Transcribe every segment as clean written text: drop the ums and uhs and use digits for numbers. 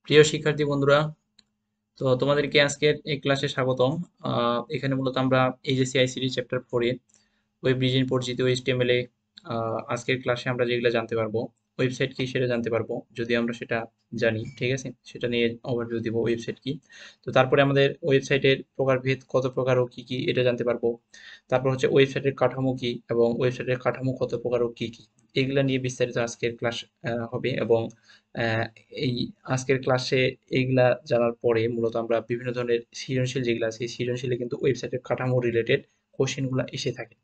প্রিয় শিক্ষার্থী বন্ধুরা, তো তোমাদেরকে আজকের এই ক্লাসে স্বাগতম। এখানে মূলত আমরা HSC ICT chapter 4 web design পরিচিত এইচটিএমএল এ আজকের ক্লাসে আমরা যেগুলো জানতে পারবো, ওয়েবসাইট কি সেটা জানতে পারবো যদি আমরা সেটা জানি। ঠিক আছে, সেটা নিয়ে ওভারভিউ দিব ওয়েবসাইট কি। তো তারপরে আমাদের ওয়েবসাইটের প্রকারভেদ কত প্রকার ও কি কি এটা জানতে পারবো। তারপর হচ্ছে ওয়েবসাইটের কাঠামো কি এবং ওয়েবসাইটের কাঠামো কত প্রকার ও কি কি, এগুলা নিয়ে বিস্তারিত আজকের ক্লাস হবে। এবং আহ, এই আজকের ক্লাসে এইগুলা জানার পরে মূলত আমরা বিভিন্ন ধরনের সৃজনশীল যেগুলো আছে এই সৃজনশীলে কিন্তু ওয়েবসাইটের কাঠামো রিলেটেড কোশ্চেন গুলা এসে থাকে।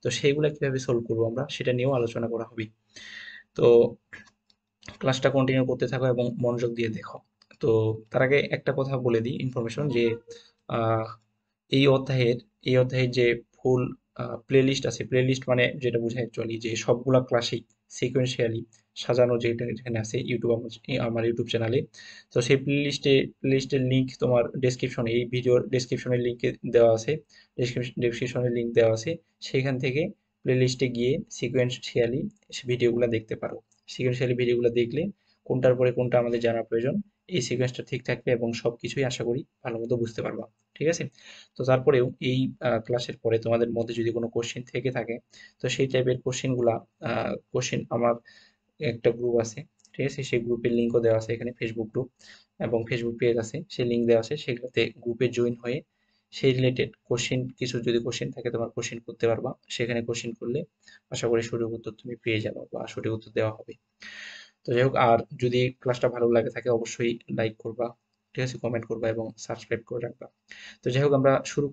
তো সেইগুলা কিভাবে সলভ করবো আমরা সেটা নিয়েও আলোচনা করা হবে। তো ক্লাসটা কন্টিনিউ করতে থাকো এবং মনোযোগ দিয়ে দেখো। তো তার আগে একটা কথা বলে দিই, ইনফরমেশন যে আহ, এই অধ্যায়ের এই অধ্যায়ের যে ফুল প্লেলিস্ট আছে, প্লেলিস্ট মানে যেটা বোঝায় অ্যাকচুয়ালি যে সবগুলা ক্লাসেই সিকোয়েন্সিয়ালি সাজানো, যেটা যেখানে আছে ইউটিউব আমার ইউটিউব চ্যানেলে। তো সেই প্লেলিস্টের লিঙ্ক তোমার ডেসক্রিপশনে, এই ভিডিওর ডেসক্রিপশনের লিঙ্কে দেওয়া আছে, ডেসক্রিপশনের লিঙ্ক দেওয়া আছে। সেখান থেকে প্লেলিস্টে গিয়ে সিকোয়েন্সিয়ালি ভিডিওগুলো দেখতে পারো। সিকোয়েন্সিয়ালি ভিডিওগুলো দেখলে কোনটার পরে কোনটা আমাদের জানার প্রয়োজন, এই সিকোয়েন্সটা ঠিক থাকবে এবং সবকিছুই আশা করি ভালো মতো বুঝতে পারবা। ঠিক আছে। তো তারপরেও এই ক্লাসের পরে তোমাদের মধ্যে যদি কোনো কোশ্চেন থেকে থাকে, তো সেই টাইপের কোশ্চেনগুলা, কোশ্চেন আমার একটা গ্রুপ আছে, ঠিক আছে, সেই গ্রুপের লিঙ্কও দেওয়া আছে এখানে, ফেসবুক গ্রুপ এবং ফেসবুক পেজ আছে, সেই লিঙ্ক দেওয়া আছে, সেগুলোতে গ্রুপে জয়েন হয়ে সেই রিলেটেড কোশ্চেন কিছু যদি কোশ্চেন থাকে তোমার কোশ্চেন করতে পারবা। সেখানে কোশ্চেন করলে আশা করি সঠিক উত্তর তুমি পেয়ে যাবে বা সঠিক উত্তর দেওয়া হবে। তো যাই হোক, আর যদি ক্লাসটা ভালো লাগে থাকে অবশ্যই লাইক করবা, ঠিক আছে, কমেন্ট করবা এবং সাবস্ক্রাইব করে রাখবা। তো যাই হোক, আমরা শুরু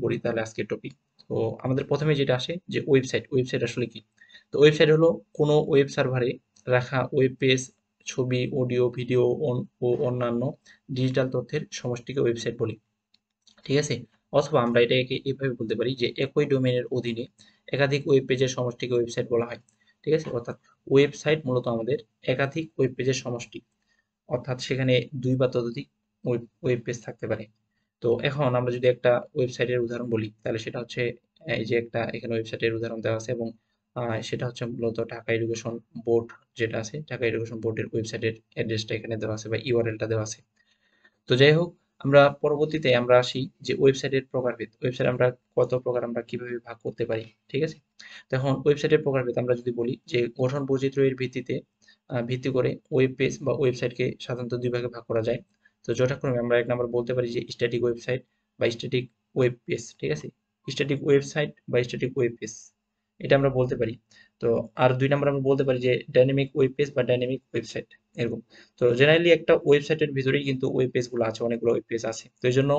করি তাহলে আজকের টপিক। তো আমাদের প্রথমে যেটা আসে যে ওয়েবসাইট, ওয়েবসাইট আসলে কি। তো ওয়েবসাইট হলো কোনো ওয়েব সার্ভারে রাখা ওয়েব পেজ, ছবি, অডিও, ভিডিও ও অন্যান্য ডিজিটাল তথ্যের সমষ্টিকে ওয়েবসাইট বলি। ঠিক আছে। অথবা আমরা এটাকে এভাবে বলতে পারি যে একই ডোমেনের অধীনে একাধিক ওয়েব পেজের সমষ্টিকে ওয়েবসাইট বলা হয়। ঠিক আছে, অর্থাৎ ওয়েবসাইট মূলত আমাদের একাধিক ওয়েব পেজের সমষ্টি, অর্থাৎ সেখানে দুই বা ততোধিক ওয়েব পেজ থাকতে পারে। তো এখন আমরা যদি একটা ওয়েবসাইটের উদাহরণ বলি তাহলে সেটা হচ্ছে, এই যে একটা এখানে ওয়েবসাইটের উদাহরণ দেওয়া আছে এবং সেটা হচ্ছে মূলত ঢাকা এডুকেশন বোর্ড, যেটা আছে ঢাকা এডুকেশন বোর্ডের ওয়েবসাইটের অ্যাড্রেসটা এখানে দেওয়া আছে বা ইউআরএলটা দেওয়া আছে। তো যাই হোক, আমরা পরবর্তীতে আমরা আসি যে ওয়েবসাইটের প্রকারভেদ, ওয়েবসাইট আমরা কত প্রকার আমরা কিভাবে ভাগ করতে পারি। ঠিক আছে। তো এখন ওয়েবসাইটের প্রকারভেদ আমরা যদি বলি যে গঠন বৈচিত্র্যের ভিত্তিতে ভিত্তি করে ওয়েব পেজ বা ওয়েবসাইটকে সাধারণত দুই ভাগে ভাগ করা যায়। তো যথাক্রমে আমরা এক নম্বর বলতে পারি যে স্ট্যাটিক ওয়েবসাইট বা স্ট্যাটিক ওয়েব পেজ। ঠিক আছে, স্ট্যাটিক ওয়েবসাইট বা স্ট্যাটিক ওয়েব পেজ, এটা আমরা বলতে পারি। তো আর দুই নম্বর আমরা বলতে পারি যে ডাইনামিক ওয়েব পেজ বা ডাইনামিক ওয়েবসাইট, এরকম। তো জেনারেলি একটা ওয়েবসাইটের ভিতরেই কিন্তু ওয়েব পেজগুলো আছে, অনেকগুলো ওয়েব পেজ আছে। তো এই জন্য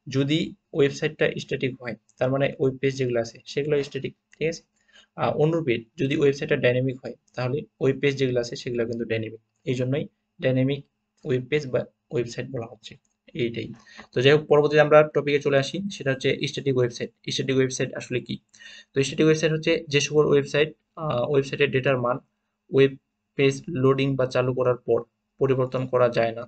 যদি ওয়েবসাইটটা স্ট্যাটিক হয় তার মানে ওয়েব পেজ যেগুলো আছে সেগুলো স্ট্যাটিক। ঠিক আছে। অনুরূপে যদি ওয়েবসাইটটা ডাইনামিক হয় তাহলে ওয়েব পেজ যেগুলো আছে সেগুলো কিন্তু ডাইনামিক। এই জন্যই ডাইনামিক ওয়েব পেজ বা ওয়েবসাইট বলা হচ্ছে। এইটাই। তো যাই হোক, পরবর্তীতে আমরা টপিকে চলে আসি, সেটা হচ্ছে স্ট্যাটিক ওয়েবসাইট। স্ট্যাটিক ওয়েবসাইট আসলে কি। তো স্ট্যাটিক ওয়েবসাইট হচ্ছে যে সকল ওয়েবসাইটের ডেটার মান ওয়েব পেজ লোডিং বা চালু করার পর পরিবর্তন করা যায় না,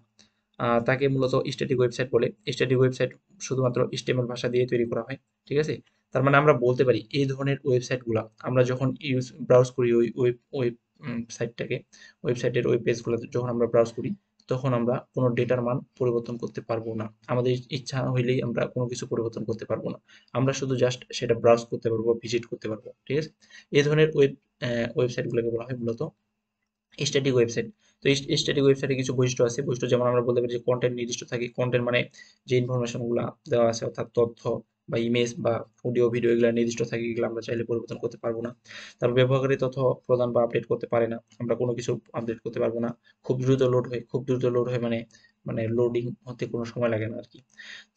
তাকে মূলত স্ট্যাটিক ওয়েবসাইট বলে। স্ট্যাটিক ওয়েবসাইট শুধুমাত্র HTML ভাষা দিয়ে তৈরি করা হয়। ঠিক আছে। তার মানে আমরা বলতে পারি এই ধরনের ওয়েবসাইটগুলো আমরা যখন ব্রাউজ করি, ওই ওয়েব ওয়েব সাইটটাকে, ওয়েবসাইটের ওয়েব পেজগুলো যখন আমরা ব্রাউজ করি, তখন আমরা কোনো ডেটার মান পরিবর্তন করতে পারবো না। আমাদের ইচ্ছা হইলেই আমরা কোনো কিছু পরিবর্তন করতে পারবো না। আমরা শুধু জাস্ট সেটা ব্রাউজ করতে পারবো, ভিজিট করতে পারবো। ঠিক আছে। এই ধরনের ওয়েবসাইটগুলোকে বলা হয় মূলত স্ট্যাটিক ওয়েবসাইট। তো স্ট্যাটিক ওয়েবসাইটে কিছু বৈশিষ্ট্য আছে। বৈশিষ্ট্য যেমন আমরা বলতে পারি যে কন্টেন্ট নির্দিষ্ট থাকে। কন্টেন্ট মানে যে ইনফরমেশন গুলা দেওয়া আছে, অর্থাৎ তথ্য বা ইমেজ বা অডিও ভিডিও, এগুলো নির্দিষ্ট থাকে, এগুলো আমরা চাইলে পরিবর্তন করতে পারবো না। তারপর ব্যবহারকারী তথ্য প্রদান বা আপডেট করতে পারে না, আমরা কোনো কিছু আপডেট করতে পারবো না। খুব দ্রুত লোড হয় মানে মানে লোডিং হতে কোনো সময় লাগে না আর কি।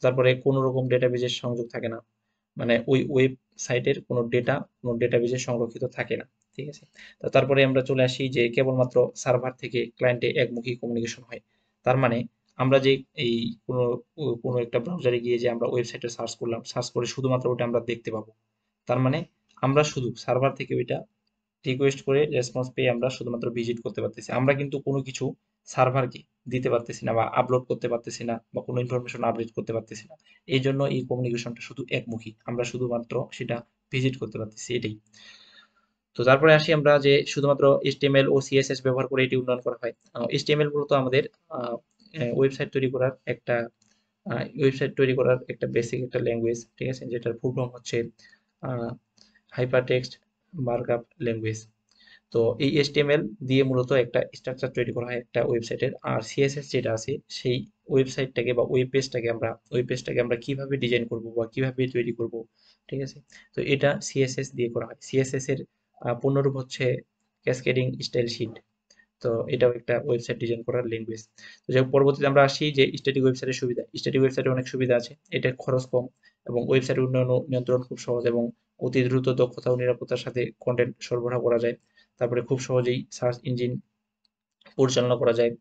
তারপরে কোনো রকম ডেটাবেজের সংযোগ থাকে না, মানে ওই ওয়েবসাইটের কোনো ডেটাবেজে সংরক্ষিত থাকে না। ঠিক আছে। তো তারপরে আমরা চলে আসি যে কেবলমাত্র সার্ভার থেকে ক্লায়েন্টে একমুখী কমিউনিকেশন হয়। তার মানে আমরা যে এই কোনো কোনো একটা ব্রাউজারে গিয়ে যে আমরা ওয়েবসাইটে সার্চ করলাম, সার্চ করে শুধুমাত্র ওটা আমরা দেখতে পাবো। তার মানে আমরা শুধু সার্ভার থেকে ওইটা রিকোয়েস্ট করে রেসপন্স পেয়ে আমরা শুধুমাত্র ভিজিট করতে পারতেছি, আমরা কিন্তু কোনো কিছু সার্ভারকে দিতে পারতেছি না বা আপলোড করতে পারতেছি না বা কোনো ইনফরমেশন আপডেট করতে পারতেছি না। এই জন্য এই কমিউনিকেশনটা শুধু একমুখী, আমরা শুধুমাত্র সেটা ভিজিট করতে পারতেছি, এটাই। তো তারপরে আসি আমরা যে শুধুমাত্র HTML ও CSS ব্যবহার করে এটি উন্নয়ন করা হয়। HTML মূলত আমাদের ওয়েবসাইট তৈরি করার একটা বেসিক একটা ল্যাঙ্গুয়েজ, ঠিক আছে, যেটার ফুল ফর্ম হচ্ছে হাইপারটেক্সট মার্কআপ ল্যাঙ্গুয়েজ। তো এই HTML দিয়ে মূলত একটা স্ট্রাকচার তৈরি করা হয় একটা ওয়েবসাইটের। আর CSS যেটা আছে সেই ওয়েবসাইটটাকে বা ওয়েব পেজটাকে আমরা কিভাবে ডিজাইন করব বা কিভাবে তৈরি করব, ঠিক আছে। তো এটা CSS দিয়ে করা হয়। CSS এর পূর্ণরূপ হচ্ছে ক্যাসকেডিং স্টাইল শিট। তো এটাও একটা ওয়েবসাইট ডিজাইন করার ল্যাঙ্গুয়েজ। তো যাই হোক, পরবর্তীতে আমরা আসি যে স্ট্যাটিক ওয়েবসাইটের সুবিধা। স্ট্যাটিক ওয়েবসাইটে অনেক সুবিধা আছে, এটা খরচ কম এবং ওয়েবসাইট উন্নয়ন ও নিয়ন্ত্রণ খুব সহজ এবং অতি দ্রুত দক্ষতা ও নিরাপত্তার সাথে কন্টেন্ট সরবরাহ করা যায়। তারপরে খুব সহজেই সার্চ ইঞ্জিন পরিচালনা করা যায়।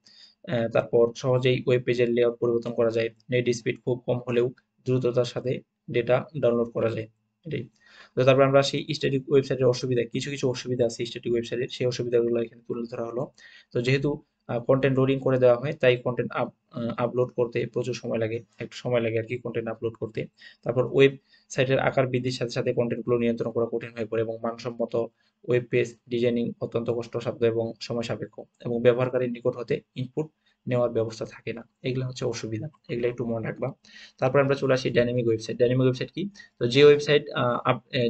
তারপর সহজেই ওয়েব পেজের লেআউট পরিবর্তন করা যায়। নেট স্পিড খুব কম হলেও দ্রুততার সাথে ডেটা ডাউনলোড করা যায়। এটাই। তো তারপর আমরা আসি স্ট্যাটিক ওয়েবসাইটের অসুবিধা। কিছু কিছু অসুবিধা আছে স্ট্যাটিক ওয়েবসাইটের, সেই অসুবিধাগুলো এখানে তুলে ধরা হলো। তো যেহেতু কন্টেন্ট লোডিং করে দেওয়া হয়, তাই কন্টেন্ট আপলোড করতে প্রচুর সময় লাগে, একটু সময় লাগে আর কি কন্টেন্ট আপলোড করতে। তারপর ওয়েবসাইটের আকার বৃদ্ধির সাথে সাথে কন্টেন্টগুলো নিয়ন্ত্রণ করা কঠিন হয়ে পড়ে এবং মানসম্মত ওয়েব পেজ ডিজাইনিং অত্যন্ত কষ্টসাধ্য এবং সময় সাপেক্ষ এবং ব্যবহারকারীর নিকট হতে ইনপুট নেওয়ার ব্যবস্থা থাকে না। এগুলো হচ্ছে অসুবিধা, এগুলো একটু মনে রাখবা। তারপর আমরা চলে আসি ডাইনামিক ওয়েবসাইট। ডাইনামিক ওয়েবসাইট কি? তো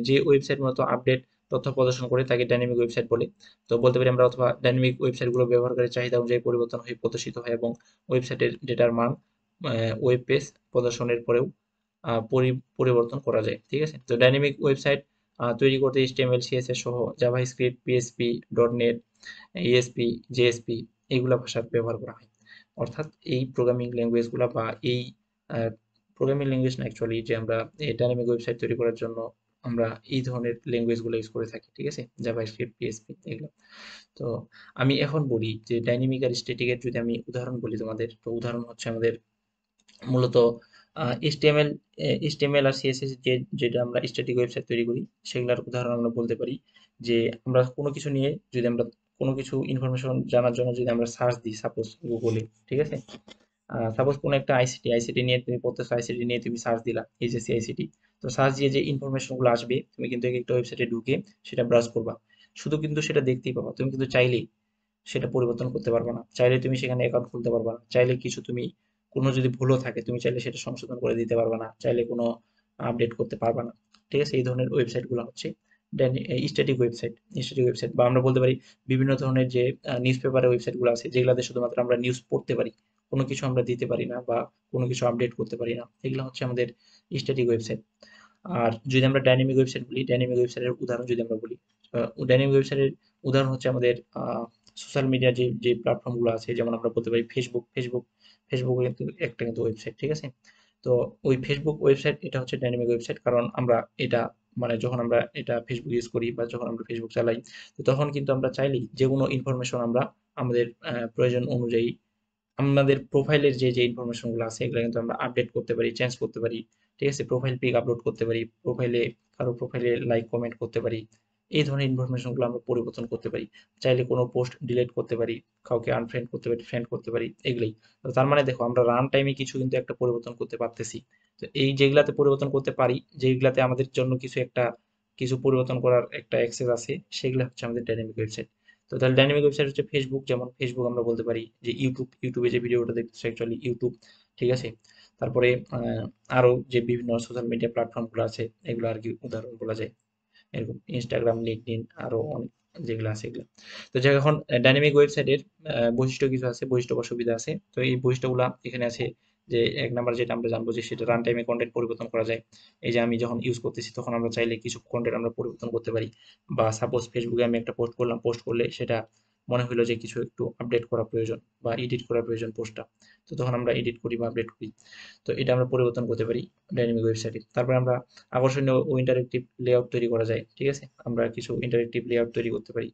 যে ওয়েবসাইট মূলত আপডেট তথ্য প্রদর্শন করে তাকে ডাইনামিক ওয়েবসাইট বলে। তো বলতে পারি আমরা, অথবা ডাইনামিক ওয়েবসাইটগুলো ব্যবহারকারীর চাহিদা অনুযায়ী পরিবর্তন হয়ে প্রদর্শিত হয় এবং ওয়েবসাইটের ডেটার মান ওয়েব পেজ প্রদর্শনের পরেও পরিবর্তন করা যায়, ঠিক আছে। তো ডাইনামিক ওয়েবসাইট তৈরি করতে HTML, CSS সহ JavaScript, PHP, .NET, ESP, JSP এইগুলা ভাষা ব্যবহার করা হয়। অর্থাৎ এই প্রোগ্রামিং ল্যাঙ্গুয়েজগুলা বা এই প্রোগ্রামিং ল্যাঙ্গুয়েজ না, অ্যাকচুয়ালি যে আমরা এই ডাইনামিক ওয়েবসাইট তৈরি করার জন্য আমরা এই ধরনের ল্যাঙ্গুয়েজগুলো ইউজ করে থাকি, ঠিক আছে, জাভাস্ক্রিপ্ট, PHP এগুলো। তো আমি এখন বলি যে ডাইনামিক আর স্ট্যাটিকের যদি আমি উদাহরণ বলি তোমাদের, তো উদাহরণ হচ্ছে আমাদের মূলত HTML আর CSS যেটা আমরা স্ট্যাটিক ওয়েবসাইট তৈরি করি, সেগুলোর উদাহরণ আমরা বলতে পারি যে আমরা কোনো কিছু নিয়ে যদি আমরা কোনো কিছু ইনফরমেশন জানার জন্য যদি আমরা সার্চ দিই, সাপোজ গুগলে, ঠিক আছে। সাপোজ কোনো একটা আইসিটি নিয়ে তুমি পড়তেছো, আইসিটি নিয়ে তুমি সার্চ দিলা, এইচএসসি আইসিটি। তো সার্চ দিয়ে যে ইনফরমেশন গুলো আসবে, তুমি কিন্তু একটা ওয়েবসাইটে ঢুকে সেটা ব্রাউজ করবা। শুধু কিন্তু সেটা দেখতেই পাবা, তুমি কিন্তু চাইলেই সেটা পরিবর্তন করতে পারবে না। চাইলে তুমি সেখানে অ্যাকাউন্ট খুলতে পারবে না। চাইলে কিছু তুমি কোনো যদি ভুলও থাকে, তুমি চাইলে সেটা সংশোধন করে দিতে পারবে না। চাইলে কোনো আপডেট করতে পারবে না। ঠিক আছে? এই ধরনের ওয়েবসাইটগুলো হচ্ছে স্ট্যাটিক ওয়েবসাইট। স্ট্যাটিক ওয়েবসাইট বা আমরা বলতে পারি বিভিন্ন ধরনের যে নিউজ পেপারের ওয়েবসাইটগুলো আছে, যেগুলাতে শুধুমাত্র আমরা নিউজ পড়তে পারি। কোনো কিছু আমরা দিতে পারি না বা কোনো কিছু আপডেট করতে পারি না। এগুলো হচ্ছে আমাদের স্ট্যাটিক ওয়েবসাইট। আর যদি আমরা ডাইনামিক ওয়েবসাইট বলি, ডাইনামিক ওয়েবসাইটের উদাহরণ যদি আমরা বলি, ডাইনামিক ওয়েবসাইটের উদাহরণ হচ্ছে আমাদের সোশ্যাল মিডিয়া যে প্ল্যাটফর্মগুলো আছে, যেমন আমরা বলতে পারি ফেসবুক কিন্তু একটা কিন্তু ওয়েবসাইট, ঠিক আছে। তো ওই ফেসবুক ওয়েবসাইট এটা হচ্ছে ডাইনামিক ওয়েবসাইট, কারণ আমরা এটা মানে যখন আমরা এটা ফেসবুক ইউজ করি বা যখন আমরা ফেসবুক চালাই, তো তখন কিন্তু আমরা চাইলেই যে কোনো ইনফরমেশন আমরা আমাদের প্রয়োজন অনুযায়ী আমাদের প্রোফাইলের যে ইনফরমেশন গুলো আছে, এগুলো কিন্তু আমরা আপডেট করতে পারি, চেঞ্জ করতে পারি, ঠিক আছে। প্রোফাইল পিক আপলোড করতে পারি, কারো প্রোফাইলে লাইক কমেন্ট করতে পারি। এই ধরনের ইনফরমেশন গুলো আমরা পরিবর্তন করতে পারি। চাইলে কোনো পোস্ট ডিলিট করতে পারি, কাউকে আনফ্রেন্ড করতে পারি, ফ্রেন্ড করতে পারি, এগুলোই। তো তার মানে দেখো, আমরা রান টাইমে কিছু কিন্তু একটা পরিবর্তন করতে পারতেছি। তো এই যেগুলাতে পরিবর্তন করতে পারি, যেগুলাতে আমাদের জন্য কিছু পরিবর্তন করার একটা অ্যাক্সেস আছে, সেগুলো হচ্ছে আমাদের ডাইনামিক ওয়েবসাইট। তো তাহলে ডাইনামিক ওয়েবসাইট হচ্ছে ফেসবুক, যেমন ফেসবুক আমরা বলতে পারি যে ইউটিউবে যে ভিডিওটা দেখতেছো অ্যাকচুয়ালি ইউটিউব, ঠিক আছে। তারপরে আরো যে বিভিন্ন সোশ্যাল মিডিয়া প্ল্যাটফর্ম গুলো আছে, এগুলো আর কি উদাহরণ বলা যায়, এরকম ইনস্টাগ্রাম, লিঙ্কডইন, আরো অনেক যেগুলো আছে এগুলো। তো যাই হোক, এখন ডাইনামিক ওয়েবসাইটের বৈশিষ্ট্য কিছু আছে, বৈশিষ্ট্য বা সুবিধা আছে। তো এই বৈশিষ্ট্যগুলো এখানে আছে যে এক নাম্বার যেটা আমরা জানবো যে সেটা রান টাইমে কন্টেন্ট পরিবর্তন করা যায়। এই যে আমি যখন ইউজ করতেছি তখন আমরা চাইলে কিছু কন্টেন্ট আমরা পরিবর্তন করতে পারি। বা সাপোজ ফেসবুকে আমি একটা পোস্ট করলাম, পোস্ট করলে সেটা মনে হলো যে কিছু একটু আপডেট করা প্রয়োজন বা এডিট করা প্রয়োজন পোস্টটা, তো তখন আমরা এডিট করি বা আপডেট করি। তো এটা আমরা পরিবর্তন করতে পারি ডাইনামিক ওয়েবসাইটে। তারপরে আমরা আকর্ষণীয় ও ইন্টারেক্টিভ লেআউট তৈরি করা যায়, ঠিক আছে। আমরা কিছু ইন্টারেক্টিভ লেআউট তৈরি করতে পারি।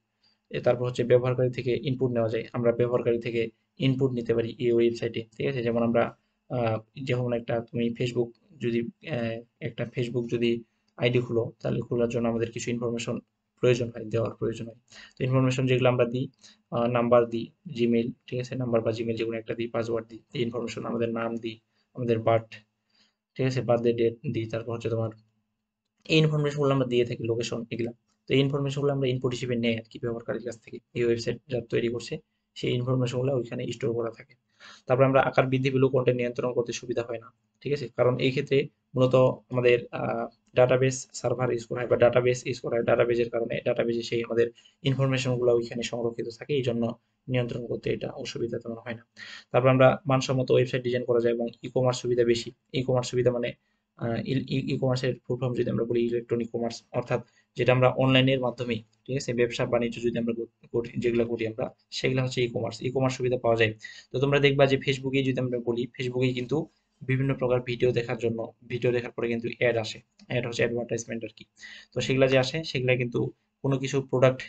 তারপর হচ্ছে ব্যবহারকারী থেকে ইনপুট নেওয়া যায়, আমরা ব্যবহারকারী থেকে ইনপুট নিতে পারি এই ওয়েবসাইটে, ঠিক আছে। যেমন আমরা আহ, যেমন তুমি ফেসবুক যদি একটা ফেসবুক যদি আইডি খুলো, তাহলে খোলার জন্য আমাদের কিছু ইনফরমেশন দেওয়ার প্রয়োজন হয়। তো ইনফরমেশন যেগুলো আমরা দিই, নাম্বার দিই, জিমেল, ঠিক আছে, নাম্বার বা জিমেল যেকোনো একটা দিই, পাসওয়ার্ড দিই, এই ইনফরমেশন আমাদের নাম দিই, আমাদের বার্থ, ঠিক আছে, বার্থডে ডেট দিই, তারপর হচ্ছে তোমার এই ইনফরমেশন গুলো আমরা দিয়ে থাকি, লোকেশন এগুলা। তো এই ইনফরমেশন গুলো আমরা ইনপুট হিসেবে নেই আর কি ব্যবহারকারীর কাছ থেকে, এই ওয়েবসাইট যারা তৈরি করছে সেই ইনফরমেশন গুলো ওইখানে স্টোর করা থাকে। তারপর আমরা আকার বৃদ্ধি পেলেও কন্টেন্ট নিয়ন্ত্রণ করতে সুবিধা হয় না, ঠিক আছে? কারণ এই ক্ষেত্রে মূলত আমাদের ডাটাবেস সার্ভার ইউজ করা হয় বা ডাটাবেস ইউজ করা হয়। ডাটাবেজের কারণে ডাটাবেজে সেই আমাদের ইনফরমেশন গুলো ওইখানে সংরক্ষিত থাকে, এই জন্য নিয়ন্ত্রণ করতে এটা অসুবিধা তেমন হয় না। তারপর আমরা মানসম্মত ওয়েবসাইট ডিজাইন করা যায় এবং ই কমার্স সুবিধা বেশি। ই কমার্স সুবিধা মানে ই কমার্সের ফুল ফর্ম যদি আমরা বলি ইলেকট্রনিক কমার্স, অর্থাৎ যেটা আমরা অনলাইনের মাধ্যমে, ঠিক আছে, ব্যবসা বাণিজ্য যদি আমরা করি, যেগুলো করি আমরা, সেগুলো হচ্ছে ই কমার্স। ই কমার্স সুবিধা পাওয়া যায়। তো তোমরা দেখবা যে ফেসবুকে যদি আমরা বলি, ফেসবুকে কিন্তু বিভিন্ন প্রকার ভিডিও দেখার জন্য, ভিডিও দেখার পরে কিন্তু অ্যাড আসে। অ্যাড হচ্ছে অ্যাডভার্টাইজমেন্ট আর কি। তো সেগুলা যে আসে সেগুলা কিন্তু কোনো কিছু প্রোডাক্ট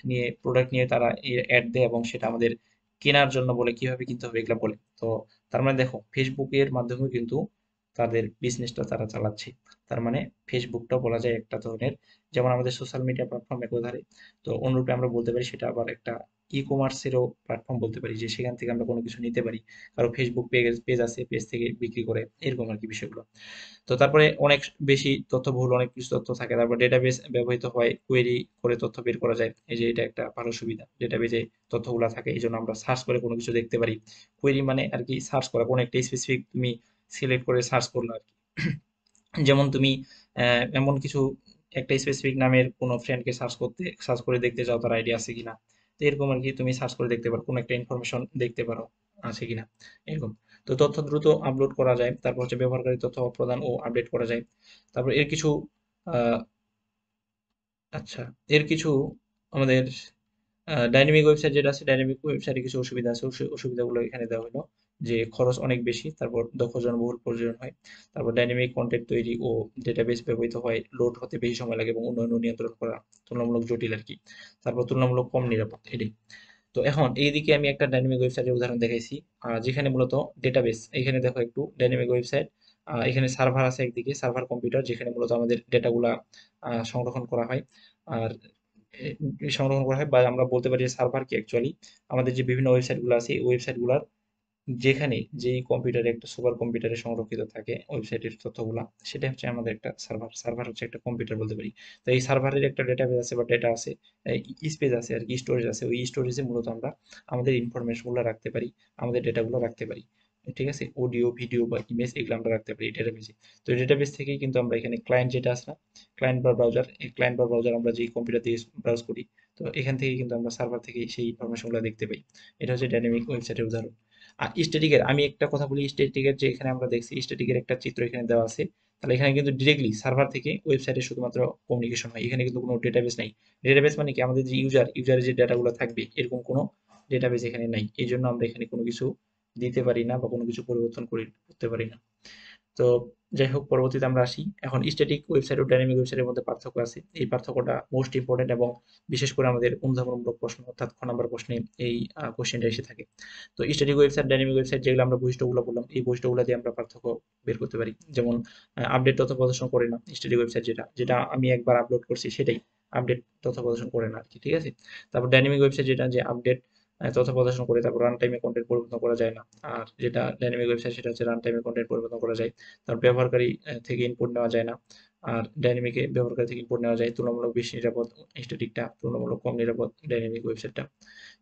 নিয়ে তারা অ্যাড দেয় এবং সেটা আমাদের কেনার জন্য বলে, কিভাবে কিনতে হবে এগুলা বলে। তো তার মানে দেখো ফেসবুকের মাধ্যমেও কিন্তু তাদের বিজনেসটা তারা চালাচ্ছে। তার মানে ফেসবুকটা বলা যায় একটা ধরনের, যেমন আমাদের সোশ্যাল মিডিয়া প্ল্যাটফর্ম একধারে, তো অনুরূপে আমরা বলতে পারি সেটা আবার একটা ই কমার্সেরও প্ল্যাটফর্ম বলতে পারি, যে সেখান থেকে আমরা কোনো কিছু নিতে পারি। কারো ফেসবুক পেজ পেজ আছে, পেজ থেকে বিক্রি করে, এরকম আর কি বিষয়গুলো। তো তারপরে অনেক বেশি তথ্যবহুল অনেক কিছু তথ্য থাকে। তারপর ডেটাবেস ব্যবহৃত হয়, কোয়েরি করে তথ্য বের করা যায়। এই যে এটা একটা ভালো সুবিধা, ডেটাবেজে তথ্যগুলা থাকে, এই জন্য আমরা সার্চ করে কোনো কিছু দেখতে পারি। কোয়েরি মানে আর কি সার্চ করা, কোনো একটা স্পেসিফিক তুমি সিলেক্ট করে সার্চ করলো আর কি। যেমন তুমি এমন কিছু একটা স্পেসিফিক নামের কোনো ফ্রেন্ডকে সার্চ করে দেখতে চাও তার আইডি আছে কিনা। তো এরকম আর কি তুমি সার্চ করে দেখতে পারো, কোনো একটা ইনফরমেশন দেখতে পারো আছে কিনা, এরকম। তো তথ্য দ্রুত আপলোড করা যায়। তারপর হচ্ছে ব্যবহারকারী তথ্য প্রদান ও আপডেট করা যায়। তারপর এর কিছু আহ, আচ্ছা, এর কিছু আমাদের ডাইনামিক ওয়েবসাইট যেটা আছে, ডাইনামিক ওয়েবসাইটে কিছু অসুবিধা আছে। অসুবিধাগুলো এখানে দেওয়া হলো, যে খরচ অনেক বেশি, তারপর দক্ষ জনবহুল প্রয়োজন হয়, তারপর ডাইনামিক কন্টেন্ট তৈরি ও ডেটাবেস ব্যবহৃত হয়, লোড হতে বেশি সময় লাগে এবং উন্নয়ন ও নিয়ন্ত্রণ করা তুলনামূলক জটিল আর কি। তারপর তুলনামূলক কম নিরাপদ এটাই। তো এখন এইদিকে আমি একটা ডাইনামিক ওয়েবসাইটের উদাহরণ দেখাইছি, যেখানে মূলত ডেটাবেস, এখানে দেখো একটু ডাইনামিক ওয়েবসাইট, এখানে সার্ভার আছে একদিকে, সার্ভার কম্পিউটার, যেখানে মূলত আমাদের ডেটাগুলা সংরক্ষণ করা হয়। আর সংরক্ষণ করা হয়, বা আমরা বলতে পারি সার্ভার কি অ্যাকচুয়ালি আমাদের যে বিভিন্ন ওয়েবসাইটগুলো আছে, এই ওয়েবসাইটগুলোর যেখানে যেই কম্পিউটারে, একটা সুপার কম্পিউটারে সংরক্ষিত থাকে ওয়েবসাইটের তথ্যগুলা, সেটা হচ্ছে আমাদের একটা সার্ভার। সার্ভার হচ্ছে একটা কম্পিউটার বলতে পারি। তো এই সার্ভারের একটা ডেটাবেস আছে বা ডেটা আছে, স্পেস আছে আর কি, স্টোরেজ আছে। ওই স্টোরেজে মূলত আমরা আমাদের ইনফরমেশনগুলো রাখতে পারি, আমাদের ডেটাগুলো রাখতে পারি, ঠিক আছে? অডিও, ভিডিও বা ইমেজ এগুলো আমরা রাখতে পারি ডেটাবেসে। তো এই ডেটাবেস থেকেই কিন্তু আমরা এখানে ক্লায়েন্ট যেটা আছে না, ক্লায়েন্ট বা ব্রাউজার, এই ক্লায়েন্ট বা ব্রাউজার আমরা যেই কম্পিউটার দিয়ে ব্রাউজ করি, তো এখান থেকে কিন্তু আমরা সার্ভার থেকে সেই ইনফরমেশনগুলো দেখতে পাই। এটা হচ্ছে ডাইনামিক ওয়েবসাইটের উদাহরণ। আর স্ট্যাটিকের আমি একটা কথা বলি, স্ট্যাটিকের যে এখানে আমরা দেখছি স্ট্যাটিকের একটা চিত্র এখানে দেওয়া আছে, তাহলে এখানে কিন্তু ডিরেক্টলি সার্ভার থেকে ওয়েবসাইটে শুধুমাত্র কমিউনিকেশন হয়, এখানে কিন্তু কোনো ডেটাবেস নাই। ডেটাবেস মানে কি, আমাদের যে ইউজারের যে ডাটাগুলো থাকবে, এরকম কোনো ডেটাবেস এখানে নাই। এই জন্য আমরা এখানে কোনো কিছু দিতে পারি না বা কোনো কিছু পরিবর্তন করতে পারি না। তো যাই হোক, পরবর্তীতে আমরা আসি। এখন স্ট্যাটিক ওয়েবসাইট ও ডাইনামিক ওয়েবসাইটের মধ্যে পার্থক্য আছে। এই পার্থক্যটা মোস্ট ইম্পর্টেন্ট এবং বিশেষ করে আমাদের অনুধাবনমূলক প্রশ্ন, অর্থাৎ খ নাম্বার প্রশ্নে এই কোশ্চেনটা এসে থাকে। তো স্ট্যাটিক ওয়েবসাইট, ডাইনামিক ওয়েবসাইট, যেগুলো আমরা বৈশিষ্ট্যগুলো বললাম, এই বৈশিষ্ট্যগুলো দিয়ে আমরা পার্থক্য বের করতে পারি। যেমন আপডেট তথ্য প্রদর্শন করে না স্ট্যাটিক ওয়েবসাইট, যেটা যেটা আমি একবার আপলোড করছি সেটাই আপডেট তথ্য প্রদর্শন করে না আর কি, ঠিক আছে? তারপর ডাইনামিক ওয়েবসাইট যেটা, যে আপডেট তথ্য প্রদর্শন করে, তারপর রান টাইমে কন্টেন্ট পরিবর্তন করা যায় না। আর যেটা ডাইনামিক ওয়েবসাইট সেটা হচ্ছে রান টাইমে কন্টেন্ট পরিবর্তন করা যায়, তার ব্যবহারকারী থেকে ইনপুট নেওয়া যায় না। আর ডাইনামিকে ব্যবহারকারী থেকে ইনপুট নেওয়া যায়, তুলনামূলক বেশি নিরাপদ স্ট্যাটিকটা, তুলনামূলক কম নিরাপদ ডাইনামিক ওয়েবসাইটটা,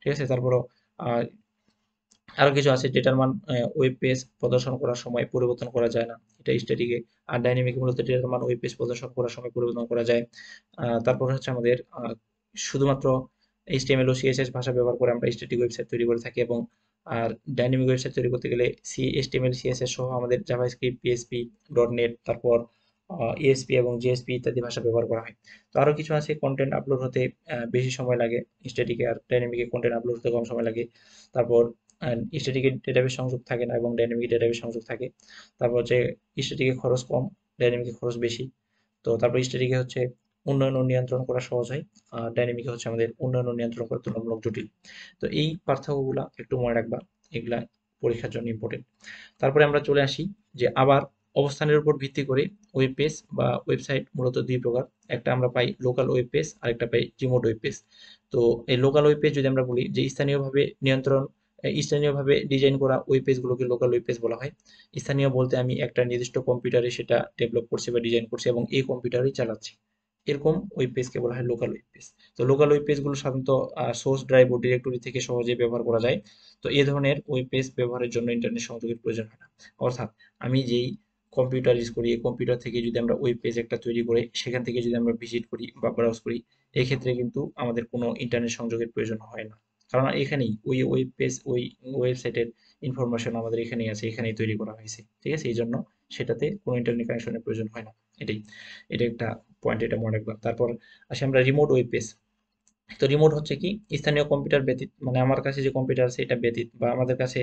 ঠিক আছে? তারপরও আহ, আরো কিছু আছে, ডেটার মান ওয়েব পেজ প্রদর্শন করার সময় পরিবর্তন করা যায় না, এটা স্ট্যাটিকে। আর ডাইনামিক মূলত ডেটার মান ওয়েব পেজ প্রদর্শন করার সময় পরিবর্তন করা যায়। তারপর হচ্ছে আমাদের শুধুমাত্র এইচটিএমএল ও সিএসএস ভাষা ব্যবহার করে আমরা স্ট্যাটিক ওয়েবসাইট তৈরি করে থাকি। এবং আর ডাইনামিক ওয়েবসাইট তৈরি করতে গেলে এইচটিএমএল সিএসএস সহ আমাদের জাভাস্ক্রিপ্ট, পিএসপি, ডট নেট, তারপর ইএসপি এবং জেএসপি ইত্যাদি ভাষা ব্যবহার করা হয়। তো আরো কিছু আছে, কন্টেন্ট আপলোড হতে বেশি সময় লাগে স্ট্যাটিকে, আর ডাইনামিকে কন্টেন্ট আপলোড হতে কম সময় লাগে। তারপর স্ট্যাটিকের ডেটাবেস সংযোগ থাকে না এবং ডাইনামিক ডেটাবেস সংযোগ থাকে। তারপর হচ্ছে স্ট্যাটিকে খরচ কম, ডাইনামিকে খরচ বেশি। তো তারপর স্ট্যাটিকে হচ্ছে উন্নয়ন ও নিয়ন্ত্রণ করা সহজ হয়, আর ডাইনামিকে হচ্ছে আমাদের উন্নয়ন ও নিয়ন্ত্রণ করা তুলনামূলক জটিল। তো এই পার্থক্যগুলা একটু মনে রাখবা, এগুলা পরীক্ষার জন্য ইম্পর্টেন্ট। তারপরে আমরা চলে আসি যে আবার অবস্থানের উপর ভিত্তি করে ওয়েব পেজ বা ওয়েবসাইট মূলত দুই প্রকার। একটা আমরা পাই লোকাল ওয়েব পেজ, আর একটা পাই রিমোট ওয়েব পেজ। তো এই লোকাল ওয়েব পেজ যদি আমরা বলি, যে স্থানীয়ভাবে ডিজাইন করা ওয়েব পেজগুলোকে লোকাল ওয়েব পেজ বলা হয়। স্থানীয় বলতে আমি একটা নির্দিষ্ট কম্পিউটারে সেটা ডেভেলপ করছি বা ডিজাইন করছি এবং এই কম্পিউটারেই চালাচ্ছি, এরকম ওয়েব পেজকে বলা হয় লোকাল ওয়েব পেজ। তো লোকাল ওয়েব পেজগুলো সাধারণত সোর্স ড্রাইভ ও ডিরেক্টরি থেকে সহজে ব্যবহার করা যায়। তো এই ধরনের ওয়েব পেজ ব্যবহারের জন্য ইন্টারনেট সংযোগের প্রয়োজন হয় না। অর্থাৎ আমি যেই কম্পিউটার ইউজ করি, এই কম্পিউটার থেকে যদি আমরা ওয়েব পেজ একটা তৈরি করে সেখান থেকে যদি আমরা ভিজিট করি বা ব্রাউজ করি, এক্ষেত্রে কিন্তু আমাদের কোনো ইন্টারনেট সংযোগের প্রয়োজন হয় না। কারণ এখানেই ওই ওয়েব পেজ, ওই ওয়েবসাইটের ইনফরমেশন আমাদের এখানেই আছে, এখানেই তৈরি করা হয়েছে। ঠিক আছে? এই জন্য সেটাতে কোনো ইন্টারনেট কানেকশনের প্রয়োজন হয় না। এটাই, এটা একটা পয়েন্ট, এটা মনে রাখবা। তারপর আসি আমরা রিমোট ওয়েব পেজ। তো রিমোট হচ্ছে কি, স্থানীয় কম্পিউটার ব্যতীত, মানে আমার কাছে যে কম্পিউটার আছে এটা ব্যতীত, বা আমাদের কাছে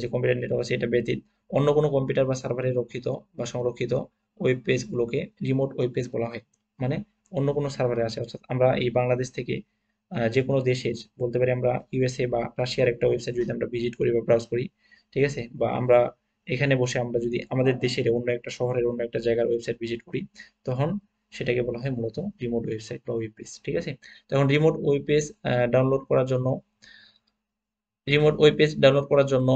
যে কম্পিউটার নেটওয়ার্ক আছে এটা ব্যতীত অন্য কোনো কম্পিউটার বা সার্ভারে রক্ষিত বা সংরক্ষিত ওয়েব পেজগুলোকে রিমোট ওয়েব পেজ বলা হয়। মানে অন্য কোনো সার্ভারে আছে, অর্থাৎ আমরা এই বাংলাদেশ থেকে যে কোনো দেশের, বলতে পারি আমরা ইউএসএ বা রাশিয়ার একটা ওয়েবসাইট যদি আমরা ভিজিট করি বা ব্রাউজ করি, ঠিক আছে, বা আমরা এখানে বসে আমরা যদি আমাদের দেশের অন্য একটা শহরের অন্য একটা জায়গার ওয়েবসাইট ভিজিট করি, তখন সেটাকে বলা হয় মূলত রিমোট ওয়েবসাইট বা ওয়েব পেজ। ঠিক আছে? তখন রিমোট ওয়েব পেজ ডাউনলোড করার জন্য রিমোট ওয়েব পেজ ডাউনলোড করার জন্য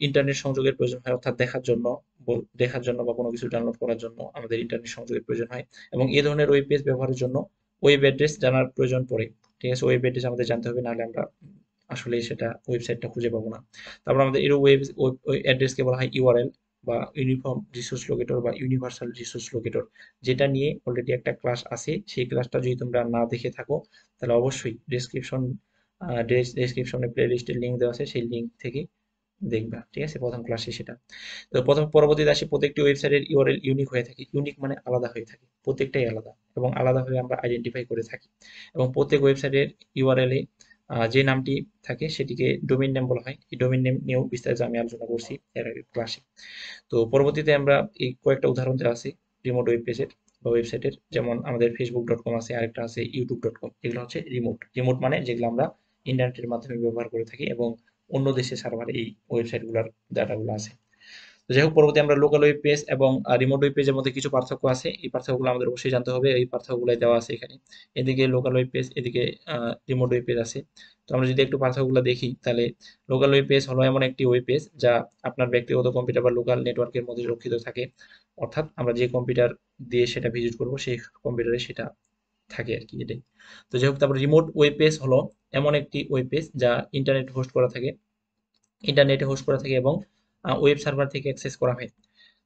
ইন্টারনেট সংযোগের প্রয়োজন হয়, অর্থাৎ দেখার জন্য বা কোনো কিছু ডাউনলোড করার জন্য আমাদের ইন্টারনেট সংযোগের প্রয়োজন হয়। এবং এই ধরনের ওয়েব পেজ ব্যবহারের জন্য ওয়েব অ্যাড্রেস জানার প্রয়োজন পড়ে। ঠিক আছে? ওয়েব অ্যাড্রেস আমাদের জানতে হবে, নাহলে আমরা আসলে সেটা ওয়েবসাইটটা খুঁজে পাবো না। তারপর আমাদের এর ওয়েব অ্যাড্রেসকে বলা হয় ইউআরএল বা ইউনিফর্ম রিসোর্স লোকেটর বা ইউনিভার্সাল রিসোর্স লোকেটর, যেটা নিয়ে অলরেডি একটা ক্লাস আছে। সেই ক্লাসটা যদি তোমরা না দেখে থাকো, তাহলে অবশ্যই ডেসক্রিপশনে প্লে লিস্টের লিঙ্ক দেওয়া আছে, সেই লিঙ্ক থেকে দেখবা। ঠিক আছে? প্রথম ক্লাসে সেটা। তো পরবর্তীতে আসি, প্রত্যেকটি ওয়েবসাইটের ইউআরএল ইউনিক হয়ে থাকে। ইউনিক মানে আলাদা হয়ে থাকে, প্রত্যেকটাই আলাদা এবং আলাদাভাবে আমরা আইডেন্টিফাই করে থাকি। এবং প্রত্যেক ওয়েবসাইটের ইউআরএল এ যে নামটি থাকে সেটিকে ডোমেইন নেম বলা হয়। এই ডোমেইন নেম নিয়েও বিস্তারিত আমি আলোচনা করছি এর আগের ক্লাসে। তো পরবর্তীতে আমরা এই কয়েকটা উদাহরণ দেওয়া আছে রিমোট ওয়েব পেজের বা ওয়েবসাইটের, যেমন আমাদের ফেসবুক.com আছে, আরেকটা আছে ইউটিউব.com। এগুলো হচ্ছে রিমোট। রিমোট মানে যেগুলো আমরা ইন্টারনেটের মাধ্যমে ব্যবহার করে থাকি এবং অন্য দেশের সার্ভারে এই ওয়েবসাইটগুলোর ডাটাগুলো আছে। তো যাই হোক, পরবর্তী আমরা লোকাল ওয়েব পেজ এবং রিমোট ওয়েব পেজের মধ্যে কিছু পার্থক্য আছে। এই পার্থক্যগুলো আমাদের অবশ্যই জানতে হবে। এই পার্থক্যগুলো দেওয়া আছে এখানে। এদিকে লোকাল ওয়েব পেজ, এদিকে রিমোট ওয়েব পেজ আছে। তো আমরা যদি একটু পার্থক্যগুলো দেখি, তাহলে লোকাল ওয়েব পেজ হলো এমন একটি ওয়েব পেজ যা আপনার ব্যক্তিগত কম্পিউটার বা লোকাল নেটওয়ার্কের মধ্যে রক্ষিত থাকে। অর্থাৎ আমরা যে কম্পিউটার দিয়ে সেটা ভিজিট করব সেই কম্পিউটারে সেটা থাকে আর কি, এটাই। তো যাই হোক, তারপর রিমোট ওয়েব পেজ হলো এমন একটি ওয়েব পেজ যা ইন্টারনেটে হোস্ট করা থাকে এবং ওয়েব সার্ভার থেকে অ্যাক্সেস করা হয়।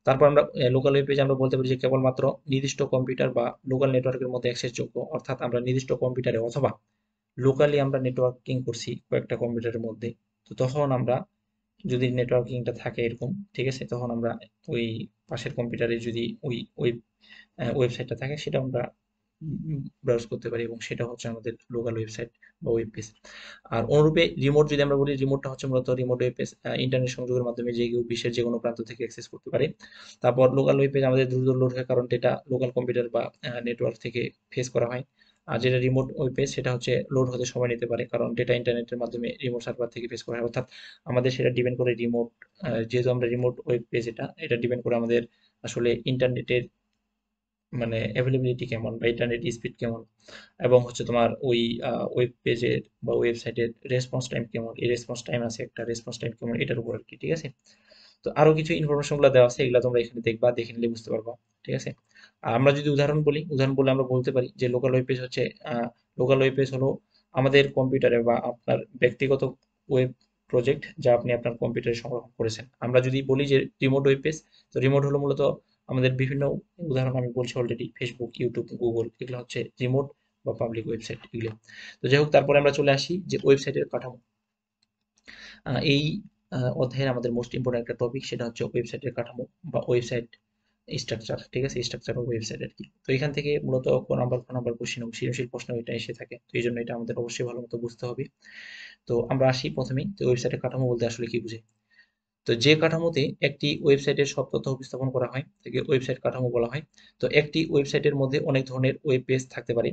তারপর আমরা লোকাল ওয়েব পেজ আমরা বলতে পারি যে কেবলমাত্র নির্দিষ্ট কম্পিউটার বা লোকাল নেটওয়ার্কের মধ্যে অ্যাক্সেসযোগ্য। অর্থাৎ আমরা নির্দিষ্ট কম্পিউটারে অথবা লোকালি আমরা নেটওয়ার্কিং করছি কয়েকটা কম্পিউটারের মধ্যে। তো তখন আমরা, যদি নেটওয়ার্কিংটা থাকে এরকম, ঠিক আছে, তখন আমরা ওই পাশের কম্পিউটারে যদি ওই ওই ওয়েবসাইটটা থাকে সেটা আমরা ব্রাউজ করতে পারি, এবং সেটা হচ্ছে আমাদের লোকাল ওয়েবসাইট বা ওয়েব পেজ। আর অনুরূপে রিমোট যদি আমরা বলি, রিমোটটা হচ্ছে মূলত রিমোট ওয়েব পেজ ইন্টারনেট সংযোগের মাধ্যমে যে কেউ বিশ্বের যে কোনো প্রান্ত থেকে অ্যাক্সেস করতে পারে। তারপর লোকাল ওয়েব পেজ আমাদের দ্রুত লোড হয়, কারণ ডেটা লোকাল কম্পিউটার বা নেটওয়ার্ক থেকে ফেস করা হয়। আর যেটা রিমোট ওয়েব পেজ সেটা হচ্ছে লোড হতে সময় নিতে পারে, কারণ ডেটা ইন্টারনেটের মাধ্যমে রিমোট সার্ভার থেকে ফেস করা হয়। অর্থাৎ আমাদের সেটা ডিপেন্ড করে যেহেতু আমরা রিমোট ওয়েব পেজ, এটা ডিপেন্ড করে আমাদের আসলে ইন্টারনেটের মানে অ্যাভেলেবিলিটি কেমন বা ইন্টারনেট স্পিড কেমন, এবং হচ্ছে তোমার ওই ওয়েব পেজের বা ওয়েবসাইটের রেসপন্স টাইম কেমন। এই রেসপন্স টাইম আছে একটা, রেসপন্স টাইম কেমন এটার উপর আর কি। ঠিক আছে? তো আরো কিছু ইনফরমেশন গুলো দেওয়া আছে, এগুলো তোমরা এখানে দেখবা, দেখে নিলে বুঝতে পারবা। ঠিক আছে? আর আমরা যদি উদাহরণ বলে আমরা বলতে পারি যে লোকাল ওয়েব পেজ হলো আমাদের কম্পিউটারে বা আপনার ব্যক্তিগত ওয়েব প্রজেক্ট যা আপনি আপনার কম্পিউটারে সংরক্ষণ করেছেন। আমরা যদি বলি যে রিমোট ওয়েব পেজ, তো রিমোট হলো মূলত আমাদের বিভিন্ন উদাহরণ আমি বলছি অলরেডি, ফেসবুক, ইউটিউব, গুগল, এগুলো হচ্ছে রিমোট বা পাবলিক ওয়েবসাইট এগুলো। তো যাই হোক, তারপরে আমরা চলে আসি যে ওয়েবসাইটের কাঠামো। এই অধ্যায়ের আমাদের মোস্ট ইম্পর্টেন্ট একটা টপিক, সেটা হচ্ছে ওয়েবসাইটের কাঠামো বা ওয়েবসাইট স্ট্রাকচার। ঠিক আছে? স্ট্রাকচার অফ ওয়েবসাইট আর কি। তো এখান থেকে মূলত ক নাম্বার কোশ্চেন এবং সৃজনশীল প্রশ্ন এটা এসে থাকে। তো এই জন্য এটা আমাদের অবশ্যই ভালো মতো বুঝতে হবে। তো আমরা আসি প্রথমেই, তো ওয়েবসাইটের কাঠামো বলতে আসলে কি বুঝে। তো যে কাঠামোতে একটি ওয়েবসাইটের সব তথ্য উপস্থাপন করা হয় তাকে ওয়েবসাইট কাঠামো বলা হয়। তো একটি ওয়েবসাইটের মধ্যে অনেক ধরনের ওয়েব পেজ থাকতে পারে।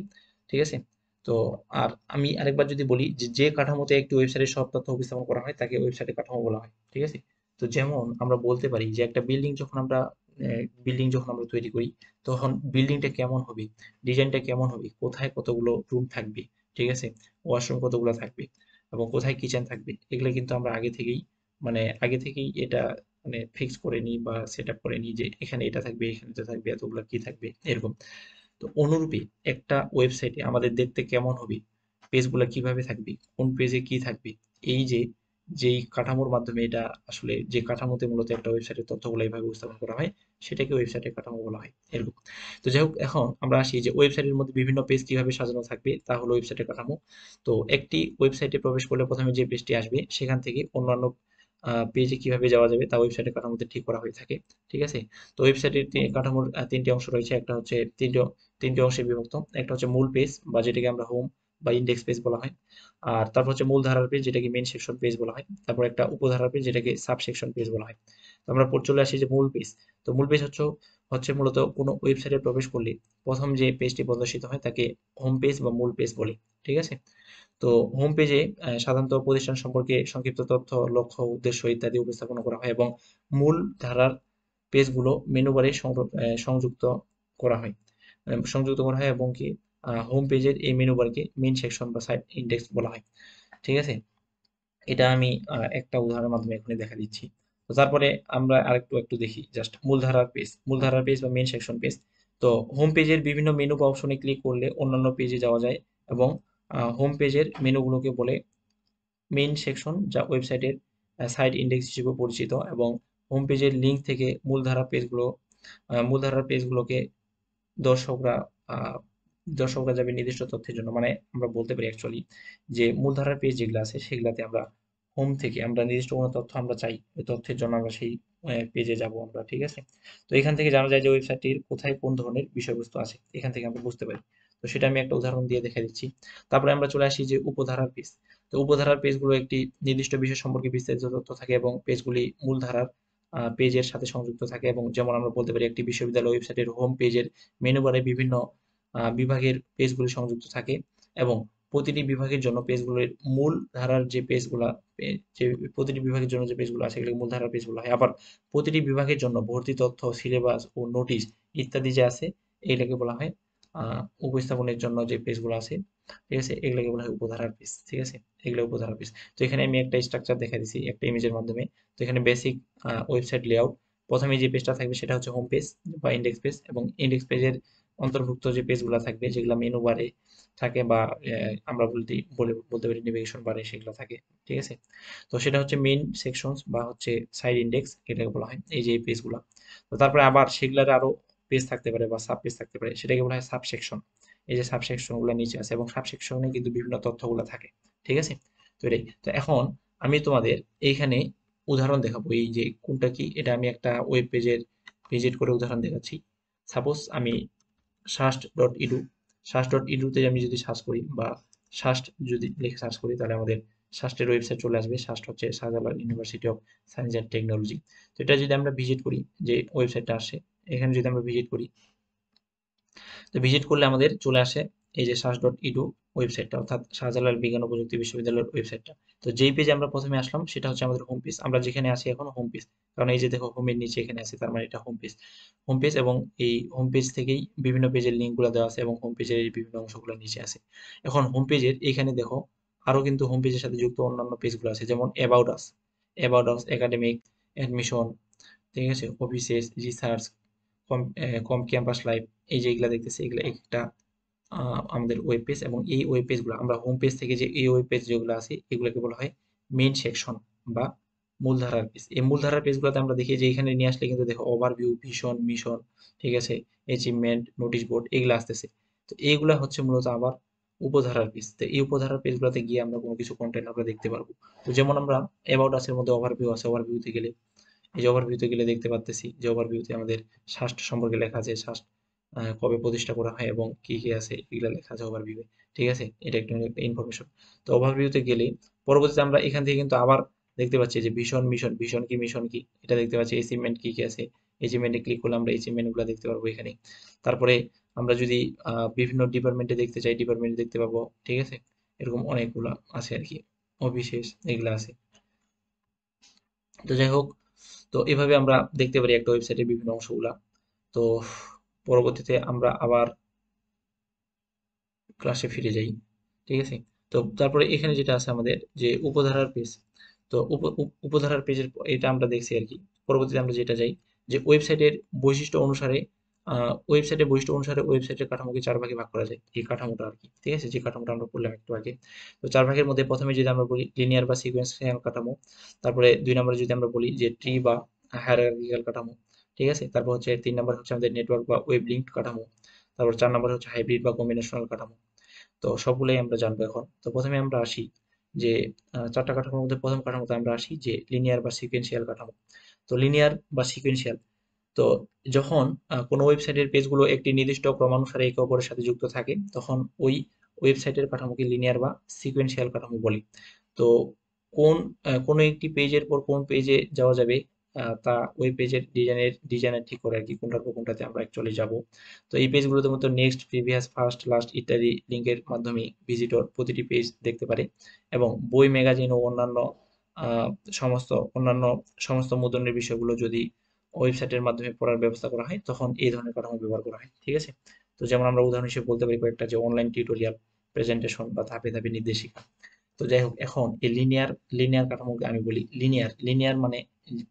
ঠিক আছে? তো আর আমি আরেকবার যদি বলি যে যে কাঠামোতে একটি ওয়েবসাইটের সব তথ্য উপস্থাপন করা হয় তাকে ওয়েবসাইটের কাঠামো বলা হয়। ঠিক আছে? তো যেমন আমরা বলতে পারি যে একটা বিল্ডিং যখন আমরা তৈরি করি, তখন বিল্ডিংটা কেমন হবে, ডিজাইনটা কেমন হবে, কোথায় কতগুলো রুম থাকবে, ঠিক আছে, ওয়াশরুম কতগুলো থাকবে, এবং কোথায় কিচেন থাকবে, এগুলো কিন্তু আমরা আগে থেকেই এটা ফিক্স করে নিই বা সেট আপ করে নিই যে এখানে এটা থাকবে, এখানে এটা থাকবে, এতগুলো কি থাকবে এরকম। তো অনুরূপী একটা ওয়েবসাইটে আমাদের দেখতে কেমন হবে, পেজগুলো কিভাবে থাকবে, কোন পেজে কি থাকবে, এই যে যেই কাঠামোর মাধ্যমে এটা আসলে যে কাঠামোতে মূলত একটা ওয়েবসাইটের তথ্যগুলো এইভাবে উপস্থাপন করা হয় সেটাকে ওয়েবসাইটের কাঠামো বলা হয় এরকম। তো যাই হোক, এখন আমরা আসি যে ওয়েবসাইটের মধ্যে বিভিন্ন পেজ কিভাবে সাজানো থাকবে তা হলো ওয়েবসাইটের কাঠামো। তো একটি ওয়েবসাইটে প্রবেশ করলে প্রথমে যে পেজটি আসবে সেখান থেকে অন্যান্য পেজে কিভাবে যাওয়া যাবে তা ওয়েবসাইটের কাঠামোতে ঠিক করা হয়ে থাকে। ঠিক আছে? তো ওয়েবসাইটের কাঠামোর তিনটি অংশ রয়েছে। একটা হচ্ছে তিনটি অংশে বিভক্ত। একটা হচ্ছে মূল পেজ বা যেটাকে আমরা হোম বা ইন্ডেক্স পেজ বলা হয়। আর তারপর হচ্ছে মূল ধারার পেজ যেটাকে মেইন সেকশন পেজ বলা হয়। তারপর একটা উপধারার পেজ যেটাকে সাব সেকশন পেজ বলা হয়। তো আমরা চলে আসি যে মূল পেজ। তো মূল পেজ হচ্ছে মূলত কোনো ওয়েবসাইটে প্রবেশ করলে প্রথম যে পেজটি প্রদর্শিত হয় তাকে হোম পেজ বা মূল পেজ বলে। ঠিক আছে? তো হোম পেজে সাধারণত প্রতিষ্ঠান সম্পর্কে সংক্ষিপ্ত তথ্য, লক্ষ্য, উদ্দেশ্য ইত্যাদি উপস্থাপনা করা হয় এবং মূল ধারার পেজগুলো মেনু বারে সংযুক্ত করা হয় এবং কি হোম পেজের এই মেনু বারকে মেইন সেকশন বা সাইট ইন্ডেক্স বলা হয়। ঠিক আছে? এটা আমি একটা উদাহরণের মাধ্যমে এখনই দেখা দিচ্ছি। তো তারপরে আমরা একটু দেখি জাস্ট মূলধারার পেজ বা মেইন সেকশন পেজ। তো হোম পেজের বিভিন্ন মেনু বা অপশনে ক্লিক করলে অন্যান্য পেজে যাওয়া যায় এবং হোম পেজের মেনুগুলোকে বলে মেইন সেকশন, যা ওয়েবসাইটের সাইট ইন্ডেক্স হিসেবে পরিচিত, এবং হোম পেজের লিঙ্ক থেকে মূলধারার পেজগুলোকে দর্শকরা আহ, দর্শকরা যাবে নির্দিষ্ট তথ্যের জন্য, মানে আমরা বলতে পারি অ্যাকচুয়ালি যে মূলধারার পেজ যেগুলো আছে সেগুলাতে আমরা হোম থেকে আমরা নির্দিষ্ট কোনো তথ্য আমরা চাই, ওই তথ্যের জন্য আমরা সেই পেজে যাব আমরা। ঠিক আছে? তো এখান থেকে জানা যায় যে ওয়েবসাইটটির কোথায় কোন ধরনের বিষয়বস্তু আছে, এখান থেকে আমরা বুঝতে পারি। তো সেটা আমি একটা উদাহরণ দিয়ে দেখা দিচ্ছি। তারপরে আমরা চলে আসি যে উপধারার পেজ। তো উপধারার পেজগুলো একটি নির্দিষ্ট বিষয় সম্পর্কে বিস্তারিত তথ্য থাকে এবং পেজগুলি মূলধারার পেজের সাথে সংযুক্ত থাকে, এবং যেমন আমরা বলতে পারি একটি বিশ্ববিদ্যালয় ওয়েবসাইটের হোম পেজের মেনু বারে বিভিন্ন বিভাগের পেজগুলি সংযুক্ত থাকে এবং প্রতিটি বিভাগের জন্য পেজগুলির মূল ধারার যে পেজগুলা যে প্রতিটি বিভাগের জন্য যে পেজগুলো আছে এগুলো মূল ধারার পেজগুলো হয়। আবার প্রতিটি বিভাগের জন্য ভর্তি তথ্য, সিলেবাস ও নোটিশ ইত্যাদি যে আছে এগুলোকে বলা হয় উপস্থাপনের জন্য যে পেজগুলো আছে। ঠিক আছে? এগুলোকে বলা হয় উপধারার পেজ। ঠিক আছে? এগুলো উপধারার পেজ। তো এখানে আমি একটা স্ট্রাকচার দেখা দিচ্ছি একটা ইমেজের মাধ্যমে। তো এখানে বেসিক ওয়েবসাইট লেআউট, প্রথমে যে পেজটা থাকবে সেটা হচ্ছে হোম পেজ বা ইন্ডেক্স পেজ, এবং ইন্ডেক্স পেজের অন্তর্ভুক্ত যে পেজগুলো থাকবে যেগুলো মেনু বারে থাকে বা আমরা বলতে পারি নেভিগেশন বারে সেগুলো থাকে। ঠিক আছে? তো সেটা হচ্ছে মেইন সেকশনস বা হচ্ছে সাইড ইন্ডেক্স, এটাকে বলা হয় এই যে এই পেজগুলো। তো তারপরে আবার সেগুলোর আরো পেজ থাকতে পারে বা সাব পেজ থাকতে পারে, সেটাকে বলা হয় সাব সেকশন। এই যে সাব সেকশন গুলো নিচে আছে এবং সাব সেকশনে কিন্তু বিভিন্ন তথ্যগুলো থাকে। ঠিক আছে? তো এটাই। তো এখন আমি তোমাদের এইখানে উদাহরণ দেখাবো এই যে কোনটা কি, এটা আমি একটা ওয়েব পেজের ভিজিট করে উদাহরণ দেখাচ্ছি। সাপোজ আমি শাস্ট.edu, শাস্ট.edu-তে আমি যদি সার্চ করি বা শাস্ট যদি লিখে সার্চ করি তাহলে আমাদের শাস্টের ওয়েবসাইট চলে আসবে। শাস্ট হচ্ছে Shahjalal university of science and technology. তো এটা যদি আমরা ভিজিট করি, যে ওয়েবসাইটটা আসে এখানে যদি আমরা ভিজিট করি, তো ভিজিট করলে আমাদের চলে আসে এই যে সাস.edu ওয়েবসাইটটা, অর্থাৎ শাহজালাল বিজ্ঞান ও প্রযুক্তি বিশ্ববিদ্যালয়ের ওয়েবসাইটটা। তো যেই পেজে আমরা প্রথমে আসলাম সেটা হচ্ছে আমাদের হোম পেজ, আমরা যেখানে আছি এখন হোম পেজ, কারণ এই যে দেখো হোমের নিচে এখানে আছে, তার মানে এটা হোম পেজ এবং এই হোম পেজ থেকেই বিভিন্ন পেজের লিঙ্কগুলো দেওয়া আছে এবং হোম পেজের এই বিভিন্ন অংশগুলো নিচে আছে। এখন হোম পেজের এখানে দেখো আরো কিন্তু হোম পেজের সাথে যুক্ত অন্যান্য পেজগুলো আছে, যেমন অ্যাবাউট আস একাডেমিক, অ্যাডমিশন, ঠিক আছে, অফিসেস, রিসার্চ, কম ক্যাম্পাস লাইফ, এই যে এগুলা দেখতেছি এগুলা একটা আমাদের ওয়েব পেজ, এবং এই ওয়েব পেজগুলো আমরা হোম পেজ থেকে যে এই ওয়েব পেজ যেগুলো আছে এগুলোকে বলা হয় মেইন সেকশন বা মূলধারার পেজ। এই মূলধারার পেজগুলোতে আমরা দেখি যে এখানে নিয়ে আসলে কিন্তু দেখো ওভারভিউ, ভিশন, মিশন, ঠিক আছে, অ্যাচিভমেন্ট, নোটিশ বোর্ড এগুলো আসতেছে। তো এইগুলা হচ্ছে মূলত আবার উপধারার পেজ। তো এই উপধারার পেজগুলোতে গিয়ে আমরা কোনো কিছু কন্টেন্ট আমরা দেখতে পারবো। তো যেমন আমরা অ্যাবাউট আস এর মধ্যে ওভারভিউ আছে, ওভারভিউতে গেলে এই যে ওভারভিউতে গেলে দেখতে পারতেছি যে ওভারভিউতে আমাদের শাস্ট সম্পর্কে লেখা আছে, শাস্ট কবে প্রতিষ্ঠা করা হয় এবং কি কি আছে এগুলো লেখা আছে ওভারভিউয়ে। ঠিক আছে? এটা একটা ইনফরমেশন। তো ওভারভিউতে গেলে পরবর্তীতে আমরা এখান থেকে কিন্তু আবার দেখতে পাচ্ছি যে মিশন কি এটা দেখতে পাচ্ছি, অ্যাচিভমেন্ট কি কি আছে, অ্যাচিভমেন্টে ক্লিক করলে আমরা অ্যাচিভমেন্ট গুলো দেখতে পারবো এখানে। তারপরে আমরা যদি বিভিন্ন ডিপার্টমেন্টে দেখতে চাই ডিপার্টমেন্টে দেখতে পাবো। ঠিক আছে? এরকম অনেকগুলো আছে আর কি, অবিশেষ এগুলা আছে। তো যাই হোক, তো এভাবে আমরা দেখতে পারি একটা ওয়েবসাইটের বিভিন্ন অংশগুলা। তো পরবর্তীতে আমরা আবার ক্লাসে ফিরে যাই। ঠিক আছে? তো তারপরে এখানে যেটা আছে আমাদের যে উপধারার পেজ। তো উপধারার পেজের এটা আমরা দেখছি আর কি। পরবর্তীতে আমরা যেটা যাই যে ওয়েবসাইটের বৈশিষ্ট্য অনুসারে ওয়েবসাইটের বৈশিষ্ট্য অনুসারে ওয়েবসাইটের কাঠামোকে 4 ভাগে ভাগ করা যায়। এই কাঠামোটা আরকি। ঠিক আছে? যে কাঠামোটা আমরা বললাম একটু আগে। তো 4 ভাগের মধ্যে ১ম এ যদি আমরা বলি লিনিয়ার বা সিকোয়েন্সিয়াল কাঠামো। তারপরে ২ নম্বরে যদি আমরা বলি যে ট্রি বা হায়ারার্কিক্যাল কাঠামো। ঠিক আছে? তারপর হচ্ছে ৩ নম্বর হচ্ছে আমাদের নেটওয়ার্ক বা ওয়েব লিঙ্কড কাঠামো। তারপর ৪ নম্বরে হচ্ছে হাইব্রিড বা কম্বিনেশনাল কাঠামো। তো সবগুলাই আমরা জানবো এখন। তো ১ম এ আমরা আসি যে ৪ টা কাঠামোর মধ্যে ১ম কাঠামোতে আমরা আসি যে লিনিয়ার বা সিকোয়েন্সিয়াল কাঠামো। তো লিনিয়ার বা সিকোয়েন্সিয়াল তো যখন কোনো ওয়েবসাইটের পেজগুলো একটি নির্দিষ্ট ক্রমানুসারে একে অপরের সাথে যুক্ত থাকে, তখন ওই ওয়েবসাইটের কাঠামোকে লিনিয়ার বা সিকোয়েন্সিয়াল কাঠামো বলি। তো কোন কোনো একটি পেজের পর কোন পেজে যাওয়া যাবে তা ওই পেজের ডিজাইনার ঠিক করে আরকি কোনটার পর কোনটাতে আমরা অ্যাকচুয়ালি যাবো। তো এই পেজগুলোতে মূলত নেক্সট, প্রিভিয়াস, ফার্স্ট, লাস্ট ইত্যাদি লিঙ্কের মাধ্যমে ভিজিটর প্রতিটি পেজ দেখতে পারে এবং বই, ম্যাগাজিন ও আ অন্যান্য সমস্ত মুদ্রণের বিষয়গুলো যদি ওয়েবসাইটের মাধ্যমে পড়ার ব্যবস্থা করা হয়, তখন এই ধরনের কাঠামো ব্যবহার করা হয়। ঠিক আছে? তো যেমন আমরা উদাহরণ হিসেবে বলতে পারি কয়েকটা যে অনলাইন টিউটোরিয়াল, প্রেজেন্টেশন বা ধাপে, ধাপে নির্দেশিকা। তো যাই হোক এখন এই লিনিয়ার কাঠামোকে আমি বলি লিনিয়ার মানে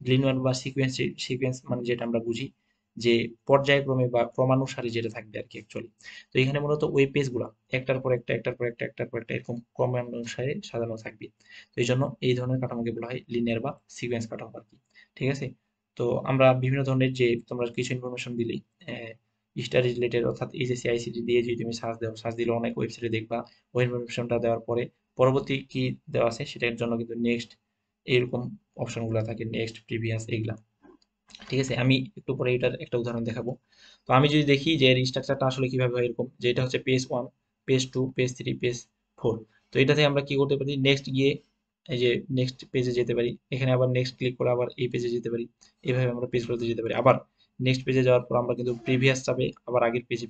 লিনিয়ার বা সিকোয়েন্স মানে যেটা আমরা বুঝি যে পর্যায়ক্রমে বা ক্রমানুসারে যেটা থাকবে আরকি অ্যাকচুয়ালি। তো এখানে মূলত ওয়েব পেজগুলা একটার পর একটা, একটার পর একটা, একটার পর একটা এরকম ক্রমানুসারে সাজানো থাকবে। তো এইজন্য এই ধরনের কাঠামোকে বলা হয় লিনিয়ার বা সিকোয়েন্স কাঠামো আরকি। ঠিক আছে? তো আমরা বিভিন্ন ধরনের যে তোমরা কিছু ইনফরমেশন দিলেই স্টাডি রিলেটেড অর্থাৎ এইচএসসি আইসিটি দিয়ে যদি তুমি সার্চ দাও সার্চ দিলে অনেক ওয়েবসাইটে দেখবা ওই ইনফরমেশনটা দেওয়ার পরে পরবর্তী কি দেওয়া আছে সেটার জন্য কিন্তু নেক্সট এরকম অপশনগুলো থাকে নেক্সট প্রিভিয়াস এগুলা ঠিক আছে আমি একটু পরে এটার একটা উদাহরণ দেখাবো তো আমি যদি দেখি যে এর স্ট্রাকচারটা আসলে কিভাবে হয় এরকম যে এটা হচ্ছে page one page two page three page four তো এটাতে আমরা কি করতে পারি নেক্সট গিয়ে এই যে নেক্সট পেজে যেতে পারি এখানে আবার নেক্সট ক্লিক করে আবার এই পেজে যেতে পারি এইভাবে আমরা পেজগুলোতে যেতে পারি আবার নেক্সট পেজে যাওয়ার পর আমরা কিন্তু প্রিভিয়াস চাপে আবার আগের পেজে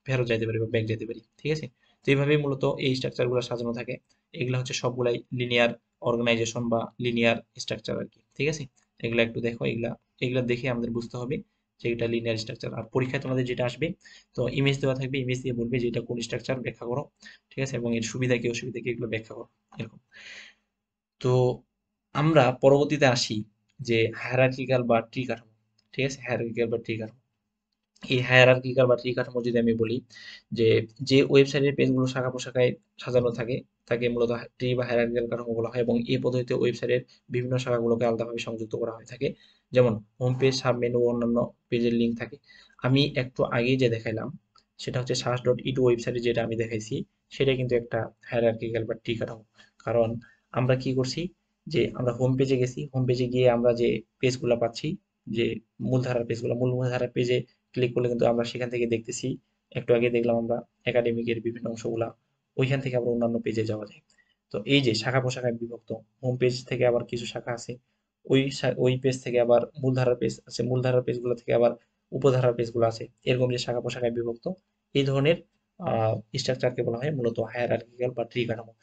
ফেরত যাইতে পারি বা ব্যাক যেতে পারি ঠিক আছে তো এইভাবেই মূলত এই স্ট্রাকচারগুলো সাজানো থাকে এগুলো হচ্ছে সবগুলাই লিনিয়ার অর্গানাইজেশন বা লিনিয়ার স্ট্রাকচার আর কি ঠিক আছে এগুলা একটু দেখো এগুলা এগুলা দেখে আমাদের বুঝতে হবে যে এটা লিনিয়ার স্ট্রাকচার আর পরীক্ষায় তোমাদের যেটা আসবে তো ইমেজ দেওয়া থাকবে ইমেজ দিয়ে বলবে যে এটা কোন স্ট্রাকচার ব্যাখ্যা করো ঠিক আছে এবং এর সুবিধা কি অসুবিধা কি এগুলো ব্যাখ্যা করো এরকম তো আমরা পরবর্তীতে আসি যে হায়ারার্কিক্যাল বা ট্রি কাঠামো ঠিক আছে হায়ারার্কিক্যাল বা ট্রি কাঠামো এই হায়ারার্কিক্যাল বা ট্রি কাঠামো যদি আমি বলি যে যে ওয়েবসাইটের পেজগুলো শাখা প্রশাখায় সাজানো থাকে তাকে মূলত ট্রি বা হায়ারার্কিক্যাল কাঠামো বলা হয় এবং এই পদ্ধতিতে ওয়েবসাইটের বিভিন্ন শাখাগুলোকে আলাদাভাবে সংযুক্ত করা হয়ে থাকে যেমন হোম পেজ সাব মেনু ও অন্যান্য পেজের লিঙ্ক থাকে আমি একটু আগেই যে দেখাইলাম সেটা হচ্ছে সাস ডট ইটু ওয়েবসাইটে যেটা আমি দেখাইছি সেটা কিন্তু একটা হায়ারার্কিক্যাল বা ট্রি কাঠামো কারণ আমরা কি করছি যে আমরা হোম পেজে গেছি হোম পেজে গিয়ে আমরা যে পেজগুলো পাচ্ছি যে মূলধারার পেজগুলো মূলধারার পেজে ক্লিক করলে কিন্তু আমরা সেখান থেকে দেখতেছি একটু আগে দেখলাম আমরা একাডেমিকের বিভিন্ন অংশগুলা ওইখান থেকে আবার অন্যান্য পেজে যাওয়া যায় তো এই যে শাখা প্রশাখায় বিভক্ত হোম পেজ থেকে আবার কিছু শাখা আছে ওই পেজ থেকে আবার মূলধারার পেজ আছে মূলধারার পেজগুলো থেকে আবার উপধারার পেজগুলো আছে এরকম যে শাখা প্রশাখায় বিভক্ত এই ধরনের স্ট্রাকচারকে বলা হয় মূলত হায়ারার্কিক্যাল বা ট্রি কাঠামো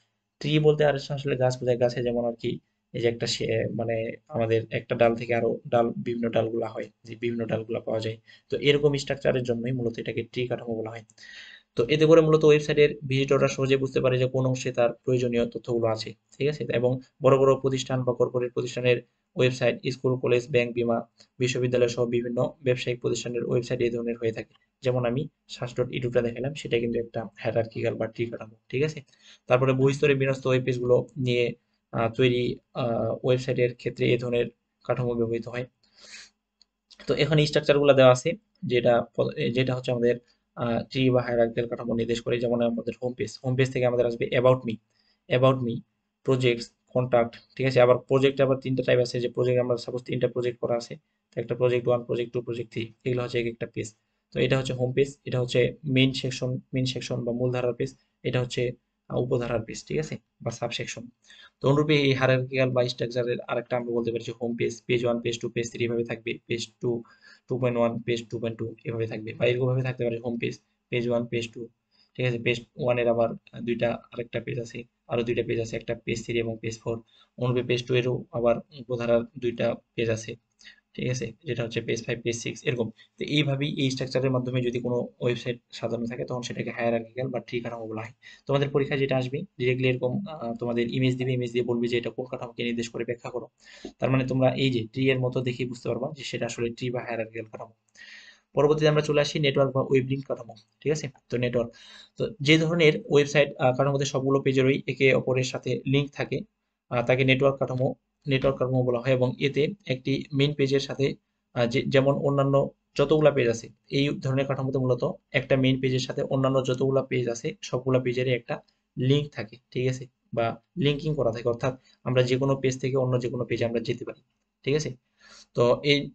ট্রি বলতে আর আসলে গাছ বোঝায় গাছে যেমন আর কি এই যে একটা মানে আমাদের একটা ডাল থেকে আরো ডাল বিভিন্ন ডালগুলা হয় যে বিভিন্ন ডালগুলা পাওয়া যায় তো এরকম স্ট্রাকচারের জন্যই মূলত এটাকে ট্রি কাঠামো বলা হয় তো এতে করে মূলত ওয়েবসাইটের ভিজিটররা সহজে বুঝতে পারে যে কোন অংশে তার প্রয়োজনীয় তথ্যগুলো আছে ঠিক আছে এবং বড় বড় প্রতিষ্ঠান বা কর্পোরেট প্রতিষ্ঠানের ওয়েবসাইট স্কুল কলেজ ব্যাংক বিমা বিশ্ববিদ্যালয় সহ বিভিন্ন ব্যবসায়িক প্রতিষ্ঠানের ওয়েবসাইট এই ধরনের হয়ে থাকে যেমন আমি সাস ডট ইডুটা দেখালাম সেটা কিন্তু একটা হায়ারার্কিক্যাল বা ট্রি কাঠামো ঠিক আছে তারপরে বহিস্তরে বিন্যস্ত ওয়েব পেজগুলো নিয়ে তৈরি ওয়েবসাইটের ক্ষেত্রে এই ধরনের কাঠামো ব্যবহৃত হয় তো এখানে স্ট্রাকচার গুলো দেওয়া আছে যেটা যেটা হচ্ছে আমাদের ট্রি বা হায়ারার্কিক্যাল কাঠামো নির্দেশ করে যেমন আমাদের হোম পেজ থেকে আমাদের আসবে অ্যাবাউট মি প্রজেক্টস কন্টাক্ট ঠিক আছে আবার প্রজেক্ট আবার তিনটা টাইপ আছে যে প্রজেক্ট আমরা সাপোজ তিনটা প্রজেক্ট করা আছে তো একটা project one project two project three এগুলো হচ্ছে এক একটা পেজ তো এটা হচ্ছে হোম পেজ এটা হচ্ছে মেইন সেকশন বা মূলধারার পেজ এটা হচ্ছে উপধারার পেজ ঠিক আছে বা সাবসেকশন তো অনুরূপে এই হায়ারার্কিক্যাল বা স্ট্রাকচারের আরেকটা আমরা বলতে পারি যে home page page one page two page three এভাবে থাকবে পেজ টু 2.1 পেজ 2.2 এভাবে থাকবে বা এরকম ভাবে থাকতে পারে home page page one page two ঠিক আছে পেজ ওয়ানের আবার দুইটা আরেকটা পেজ আছে আরো দুইটা পেজ আছে একটা পেজ থ্রি এবং পেজ ফোর অনুরূপে পেজ টু এরও আবার উপধারার দুইটা পেজ আছে ঠিক আছে যেটা হচ্ছে পেজ ফাইভ পেজ সিক্স এরকম তো এইভাবেই এই স্ট্রাকচারের মাধ্যমে যদি কোনো ওয়েবসাইট সাজানো থাকে তখন সেটাকে হায়ারার্কিক্যাল বা ট্রি কাঠামো বলা হয় তোমাদের পরীক্ষায় যেটা আসবে ডিরেক্টলি এরকম তোমাদের ইমেজ দিবে ইমেজ দিয়ে বলবে যে এটা কোন কাঠামোকে নির্দেশ করে ব্যাখ্যা করো তার মানে তোমরা এই যে ট্রি এর মতো দেখেই বুঝতে পারবা যে সেটা আসলে ট্রি বা হায়ারার্কিক্যাল কাঠামো পরবর্তীতে আমরা চলে আসি নেটওয়ার্ক বা ওয়েব লিঙ্ক কাঠামো। ঠিক আছে, তো নেটওয়ার্ক, তো যে ধরনের ওয়েবসাইট কাঠামোতে সবগুলো পেজেরই একে অপরের সাথে লিঙ্ক থাকে তাকে নেটওয়ার্ক কাঠামো বলা হয়। এবং এতে একটি মেইন পেজের সাথে যেমন অন্যান্য যতগুলা পেজ আছে, এই ধরনের কাঠামোতে মূলত একটা মেইন পেজের সাথে অন্যান্য যতগুলা পেজ আছে সবগুলা পেজেরই একটা লিঙ্ক থাকে। ঠিক আছে, বা লিঙ্কিং করা থাকে, অর্থাৎ আমরা যে কোনো পেজ থেকে অন্য যে কোনো পেজে আমরা যেতে পারি। ঠিক আছে, তো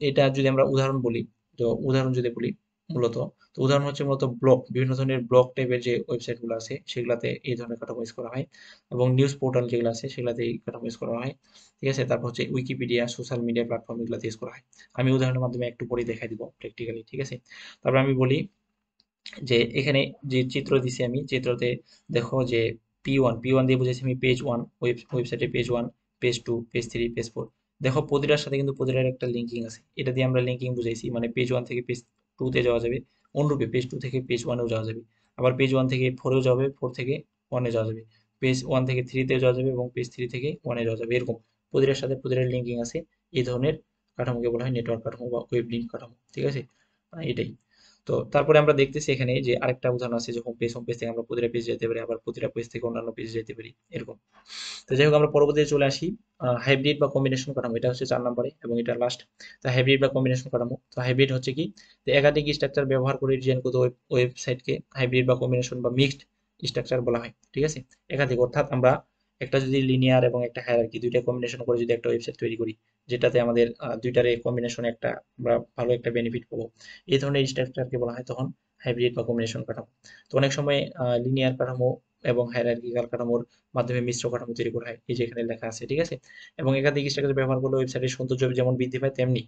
এটা যদি আমরা উদাহরণ বলি, তো উদাহরণ যদি বলি মূলত, তো উদাহরণ হচ্ছে মূলত ব্লগ, বিভিন্ন ধরনের ব্লগ টাইপের যে ওয়েবসাইটগুলো আছে সেগুলাতে এই ধরনের কাঠামো ইউজ করা হয়। এবং নিউজ পোর্টাল যেগুলো আছে সেগুলাতে এই কাঠামো ইউজ করা হয়। ঠিক আছে, তারপর হচ্ছে উইকিপিডিয়া, সোশ্যাল মিডিয়া প্ল্যাটফর্ম এগুলাতে ইউজ করা হয়। আমি উদাহরণের মাধ্যমে একটু পরে দেখাই দিব প্র্যাকটিক্যালি। ঠিক আছে, তারপর আমি বলি যে এখানে যে চিত্র দিছি আমি, চিত্রতে দেখো যে পি ওয়ান দিয়ে বুঝেছি আমি পেজ ওয়ান, ওয়েবসাইটে page one, page two, page three, page four. দেখো প্রতিটার সাথে কিন্তু প্রতিটার একটা লিঙ্কিং আছে, এটা দিয়ে আমরা লিঙ্কিং বুঝাইছি, মানে পেজ ওয়ান থেকে পেজ টুতে যাওয়া যাবে, অনুরূপে পেজ টু থেকে পেজ ওয়ানেও যাওয়া যাবে, আবার পেজ ওয়ান থেকে ফোরেও যাওয়া যাবে, ফোর থেকে ওয়ানে যাওয়া যাবে, পেজ ওয়ান থেকে থ্রিতেও যাওয়া যাবে এবং পেজ থ্রি থেকে ওয়ানে যাওয়া যাবে, এরকম প্রতিটার সাথে প্রতিটার লিঙ্কিং আছে। এই ধরনের কাঠামোকে বলা হয় নেটওয়ার্ক কাঠামো বা ওয়েব লিঙ্ক কাঠামো। ঠিক আছে, এটাই। তো তারপরে আমরা দেখতেছি এখানে যে আরেকটা উদাহরণ আছে যে হোম পেজ থেকে আমরা প্রতিটা পেজ যেতে পারি, আবার প্রতিটা পেজ থেকে অন্যান্য পেজ যেতে পারি, এরকম। তো যাই হোক, আমরা পরবর্তীতে চলে আসি হাইব্রিড বা কম্বিনেশন কাঠামো, এটা হচ্ছে 4 নম্বরে এবং এটা লাস্ট। তো হাইব্রিড বা কম্বিনেশন কাঠামো, তো হাইব্রিড হচ্ছে কি, তো একাধিক স্ট্রাকচার ব্যবহার করে ডিজাইন করতে ওয়েবসাইটকে হাইব্রিড বা কম্বিনেশন বা মিক্সড স্ট্রাকচার বলা হয়। ঠিক আছে, একাধিক অর্থাৎ আমরা একটা যদি লিনিয়ার এবং একটা হায়ারার্কি দুইটা কম্বিনেশন করে যদি একটা ওয়েবসাইট তৈরি করি, যেটাতে আমাদের দুইটার কম্বিনেশনে একটা আমরা ভালো একটা বেনিফিট পাবো, এই ধরনের স্ট্রাকচারকে বলা হয় তখন হাইব্রিড বা কম্বিনেশন কাঠামো। তো অনেক সময় লিনিয়ার কাঠামো এবং হায়ারার্কিক্যাল কাঠামোর মাধ্যমে মিশ্র কাঠামো তৈরি করা হয়, এই যে এখানে লেখা আছে। ঠিক আছে, এবং একাধিক স্ট্রাকচার ব্যবহার করলে ওয়েবসাইটের সৌন্দর্য যেমন বৃদ্ধি পায়, তেমনি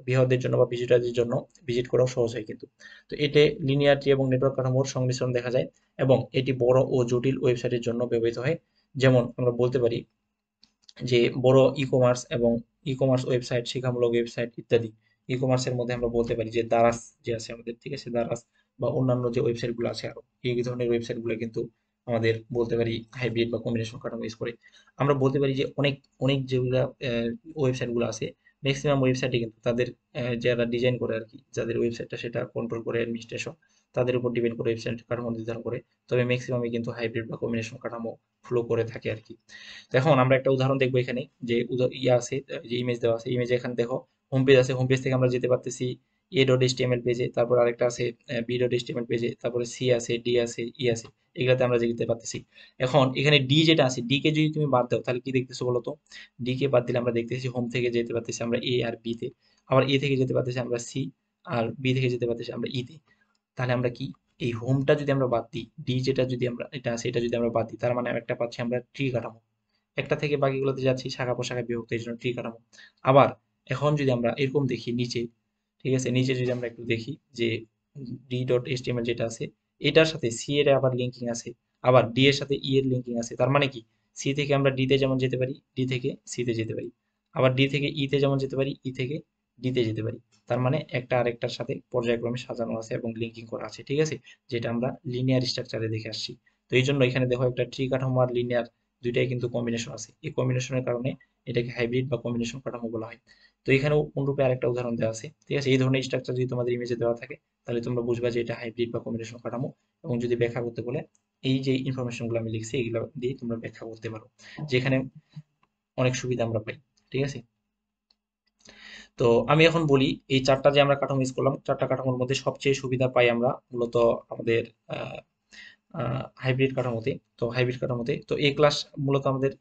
বৃহৎদের জন্য বা ভিজিটারদের জন্য ভিজিট করাও সহজ হয় কিন্তু। তো এতে লিনিয়ারিটি এবং নেটওয়ার্ক কাঠামোর সংমিশ্রণ দেখা যায়, এবং এটি বড় ও জটিল ওয়েবসাইটের জন্য ব্যবহৃত হয়। যেমন আমরা বলতে পারি যে বড় ই কমার্স ওয়েবসাইট, শিক্ষামূলক ওয়েবসাইট ইত্যাদি। ই কমার্সের মধ্যে আমরা বলতে পারি যে দারাস যে আছে আমাদের, ঠিক আছে, দারাস বা অন্যান্য যে ওয়েবসাইটগুলো আছে আরো, এই ধরনের ওয়েবসাইটগুলো কিন্তু আমাদের বলতে পারি হাইব্রিড বা কম্বিনেশন কাঠামো ইউজ করে। আমরা বলতে পারি যে অনেক অনেক যেগুলা ওয়েবসাইটগুলো আছে, ম্যাক্সিমাম ওয়েবসাইটে কিন্তু তাদের যারা ডিজাইন করে আর কি, যাদের ওয়েবসাইটটা সেটা কন্ট্রোল করে অ্যাডমিনিস্ট্রেশন, তাদের উপর ডিপেন্ড করে ওয়েবসাইট কাঠামো নির্ধারণ করে। তবে ম্যাক্সিমামই কিন্তু হাইব্রিড বা কম্বিনেশন কাঠামো ফ্লো করে থাকে আর কি। তো এখন আমরা একটা উদাহরণ দেখবো এখানে, যে ইয়ে আছে, যে ইমেজ দেওয়া আছে, ইমেজে এখানে দেখো হোম পেজ আছে, হোম পেজ থেকে আমরা যেতে পারতেছি a.html পেজে, তারপর আরেকটা আছে b.html পেজে, তারপরে সি আছে, ডি আছে, ই আছে, এগুলাতে আমরা যেতে পারতেছি। এখন এখানে ডি যেটা আছে, ডি কে যদি তুমি বাদ দাও তাহলে কি দেখতেছো বলো তো? ডি কে বাদ দিলে আমরা দেখতেছি হোম থেকে যেতে পারতেছি আমরা এ আর বি তে, আবার এ থেকে যেতে পারতেছি আমরা সি, আর বি থেকে যেতে পারতেছি আমরা ই তে। তাহলে আমরা কি, এই হোমটা যদি আমরা বাদ দিই, ডি যেটা যদি আমরা এটা আছে এটা যদি আমরা বাদ দিই, তার মানে একটা পাচ্ছি আমরা ট্রি কাঠামো, একটা থেকে বাকিগুলোতে যাচ্ছি শাখা প্রশাখায় বিভক্ত, এই জন্য ট্রি কাঠামো। আবার এখন যদি আমরা এরকম দেখি নিচে, ঠিক আছে, নিচে যদি আমরা একটু দেখি যে d.html যেটা আছে, এটার সাথে সি এর আবার লিঙ্কিং আছে, আবার ডি এর সাথে ই এর লিঙ্কিং আছে। তার মানে কি, সি থেকে আমরা ডি তে যেমন যেতে পারি, ডি থেকে সি তে যেতে পারি, আবার ডি থেকে ই তে যেমন যেতে পারি, ই থেকে ডি তে যেতে পারি। তার মানে একটা আরেকটার সাথে পর্যায়ক্রমে সাজানো আছে এবং লিঙ্কিং করা আছে। ঠিক আছে, যেটা আমরা লিনিয়ার স্ট্রাকচারে দেখে আসছি। তো এই জন্য এখানে দেখো একটা ট্রি কাঠামো আর লিনিয়ার দুইটাই কিন্তু কম্বিনেশন আছে, এই কম্বিনেশনের কারণে এটাকে হাইব্রিড বা কম্বিনেশন কাঠামো বলা হয়। তো এখানেও অনুরূপে আরেকটা উদাহরণ দেওয়া আছে। ঠিক আছে, এই ধরনের স্ট্রাকচার যদি তোমাদের ইমেজে দেওয়া থাকে তাহলে তোমরা বুঝবা যে এটা হাইব্রিড বা কম্বিনেশন কাঠামো। এবং যদি ব্যাখ্যা করতে বলে, এই যে ইনফরমেশন গুলো আমি লিখছি এগুলো দিয়ে তোমরা ব্যাখ্যা করতে পারো, যেখানে অনেক সুবিধা আমরা পাই। ঠিক আছে, তো আমি এখন বলি এই চারটা যে আমরা কাঠামো ইউজ করলাম, চারটা কাঠামোর মধ্যে সবচেয়ে সুবিধা পাই আমরা মূলত আমাদের হাইব্রিড কাঠামোতে। তো হাইব্রিড কাঠামোতে তো এই ক্লাস মূলত আমাদের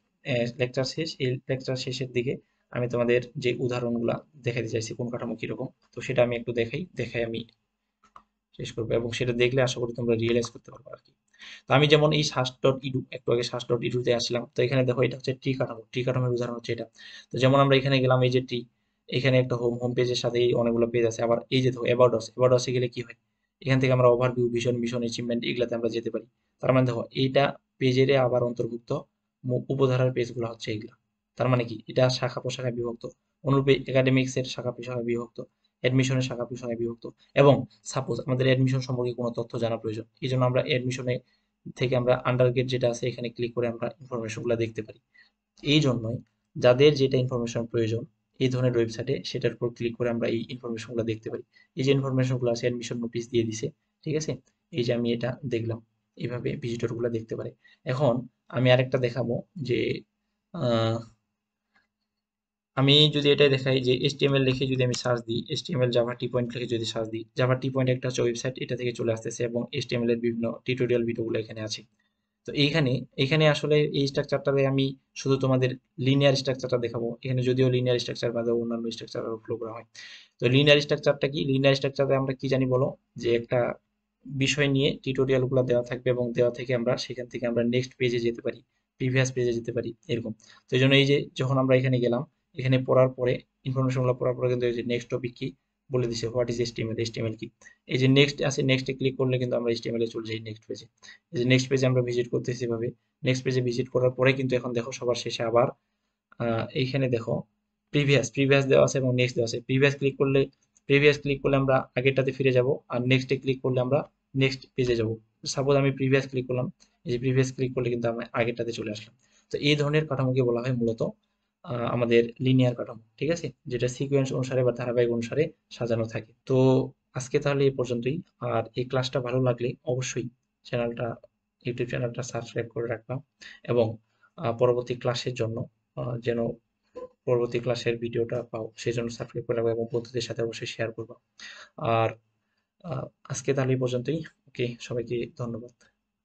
লেকচার শেষ, এই লেকচার শেষের দিকে আমি তোমাদের যে উদাহরণগুলা দেখাতে চাইছি কোন কাঠামো কিরকম, তো সেটা আমি একটু দেখাই আমি শেষ করবো, এবং সেটা দেখলে আশা করি তোমরা রিয়েলাইজ করতে পারবে আর কি। তো আমি যেমন এই সাস.ইডু, একটু আগে সাস.ইডুতে আসলাম, তো এখানে দেখো এটা হচ্ছে ট্রি কাঠামো, ট্রি কাঠামোর উদাহরণ হচ্ছে এটা। তো যেমন আমরা এখানে গেলাম, এই যে ট্রি, এখানে একটা হোম পেজের সাথে অনেকগুলো পেজ আছে, আবার এই যে দেখো অ্যাবাউট আস গেলে কি হয়, এখান থেকে আমরা ওভারভিউ, ভিশন, মিশন, অ্যাচিভমেন্ট এগুলাতে আমরা যেতে পারি। তার মানে দেখো এইটা পেজের আবার অন্তর্ভুক্ত উপধারার পেজগুলো হচ্ছে এগুলা। তার মানে কি, এটা শাখা প্রশাখায় বিভক্ত, অনুরূপে একাডেমিক্স এর শাখা প্রশাখায় বিভক্ত, অ্যাডমিশনের শাখা প্রশাখায় বিভক্ত। এবং সাপোজ আমাদের অ্যাডমিশন সম্পর্কে কোনো তথ্য জানা প্রয়োজন, এই জন্য আমরা অ্যাডমিশনে থেকে আমরা আন্ডারগ্রেড যেটা আছে এখানে ক্লিক করে আমরা ইনফরমেশনগুলো দেখতে পারি। এই জন্যই যাদের যেটা ইনফরমেশন প্রয়োজন এই ধরনের ওয়েবসাইটে সেটার উপর ক্লিক করে আমরা এই ইনফরমেশনগুলো দেখতে পারি। এই যে ইনফরমেশনগুলো আছে অ্যাডমিশন নোটিশ দিয়ে দিছে, ঠিক আছে? এই যে আমি এটা দেখলাম, এইভাবে ভিজিটরগুলো দেখতে পারে। এখন আমি আরেকটা দেখাবো যে আহ, আমি যদি এটাই দেখাই যে HTML লিখে যদি আমি সার্চ দিই, HTML জাভা টি পয়েন্ট লিখে যদি সার্চ দিই, জাভা টি পয়েন্ট একটা হচ্ছে ওয়েবসাইট, এটা থেকে চলে আসতেছে এবং HTML এর বিভিন্ন টিউটোরিয়াল ভিডিওগুলো এখানে আছে। তো এইখানে এখানে আসলে এই স্ট্রাকচারটাতে আমি শুধু তোমাদের লিনিয়ার স্ট্রাকচারটা দেখাবো। এখানে যদিও লিনিয়ার স্ট্রাকচার বাদে অন্যান্য স্ট্রাকচার ফলো করা হয়। তো লিনিয়ার স্ট্রাকচারটা কি? লিনিয়ার স্ট্রাকচারে আমরা কি জানি বলো? যে একটা বিষয় নিয়ে টিউটোরিয়ালগুলো দেওয়া থাকবে এবং দেওয়া থেকে আমরা সেখান থেকে আমরা নেক্সট পেজে যেতে পারি, প্রিভিয়াস পেজে যেতে পারি, এরকম। তো এই জন্য এই যে যখন আমরা এখানে গেলাম, এখানে পড়ার পরে ইনফরমেশনগুলো পড়ার পরে কিন্তু এই যে নেক্সট টপিক কি বলে দিছে, হোয়াট ইজ HTML, HTML কি। এই যে নেক্সট আছে, নেক্সটে ক্লিক করলে কিন্তু আমরা HTML এ চলে যাই নেক্সট পেজে। এই যে নেক্সট পেজে আমরা ভিজিট করতেছি এভাবে। নেক্সট পেজে ভিজিট করার পরে কিন্তু এখন দেখো সবার শেষে আবার এইখানে দেখো প্রিভিয়াস দেওয়া আছে এবং নেক্সট দেওয়া আছে। প্রিভিয়াস ক্লিক করলে আমরা আগেরটাতে ফিরে যাব, আর নেক্সটে ক্লিক করলে আমরা নেক্সট পেজে যাব। সাপোজ আমি প্রিভিয়াস ক্লিক করলাম, এই যে প্রিভিয়াস ক্লিক করলে কিন্তু আমি আগেরটাতে চলে আসলাম। তো এই ধরনের কাঠামোকে বলা হয় মূলত আমাদের লিনিয়ার কাঠামো, ঠিক আছে? যেটা সিকোয়েন্স অনুসারে বা ধারাবাহিক অনুসারে সাজানো থাকে। তো আজকে তাহলে এই পর্যন্তই। আর এই ক্লাসটা ভালো লাগলে অবশ্যই চ্যানেলটা ইউটিউব চ্যানেলটা সাবস্ক্রাইব করে রাখবা এবং পরবর্তী ক্লাসের জন্য যেন পরবর্তী ক্লাসের ভিডিওটা পাও সেজন্য সাবস্ক্রাইব করে রাখবা এবং বন্ধুদের সাথে অবশ্যই শেয়ার করবা। আর আজকে তাহলে এই পর্যন্তই। ওকে, সবাইকে ধন্যবাদ।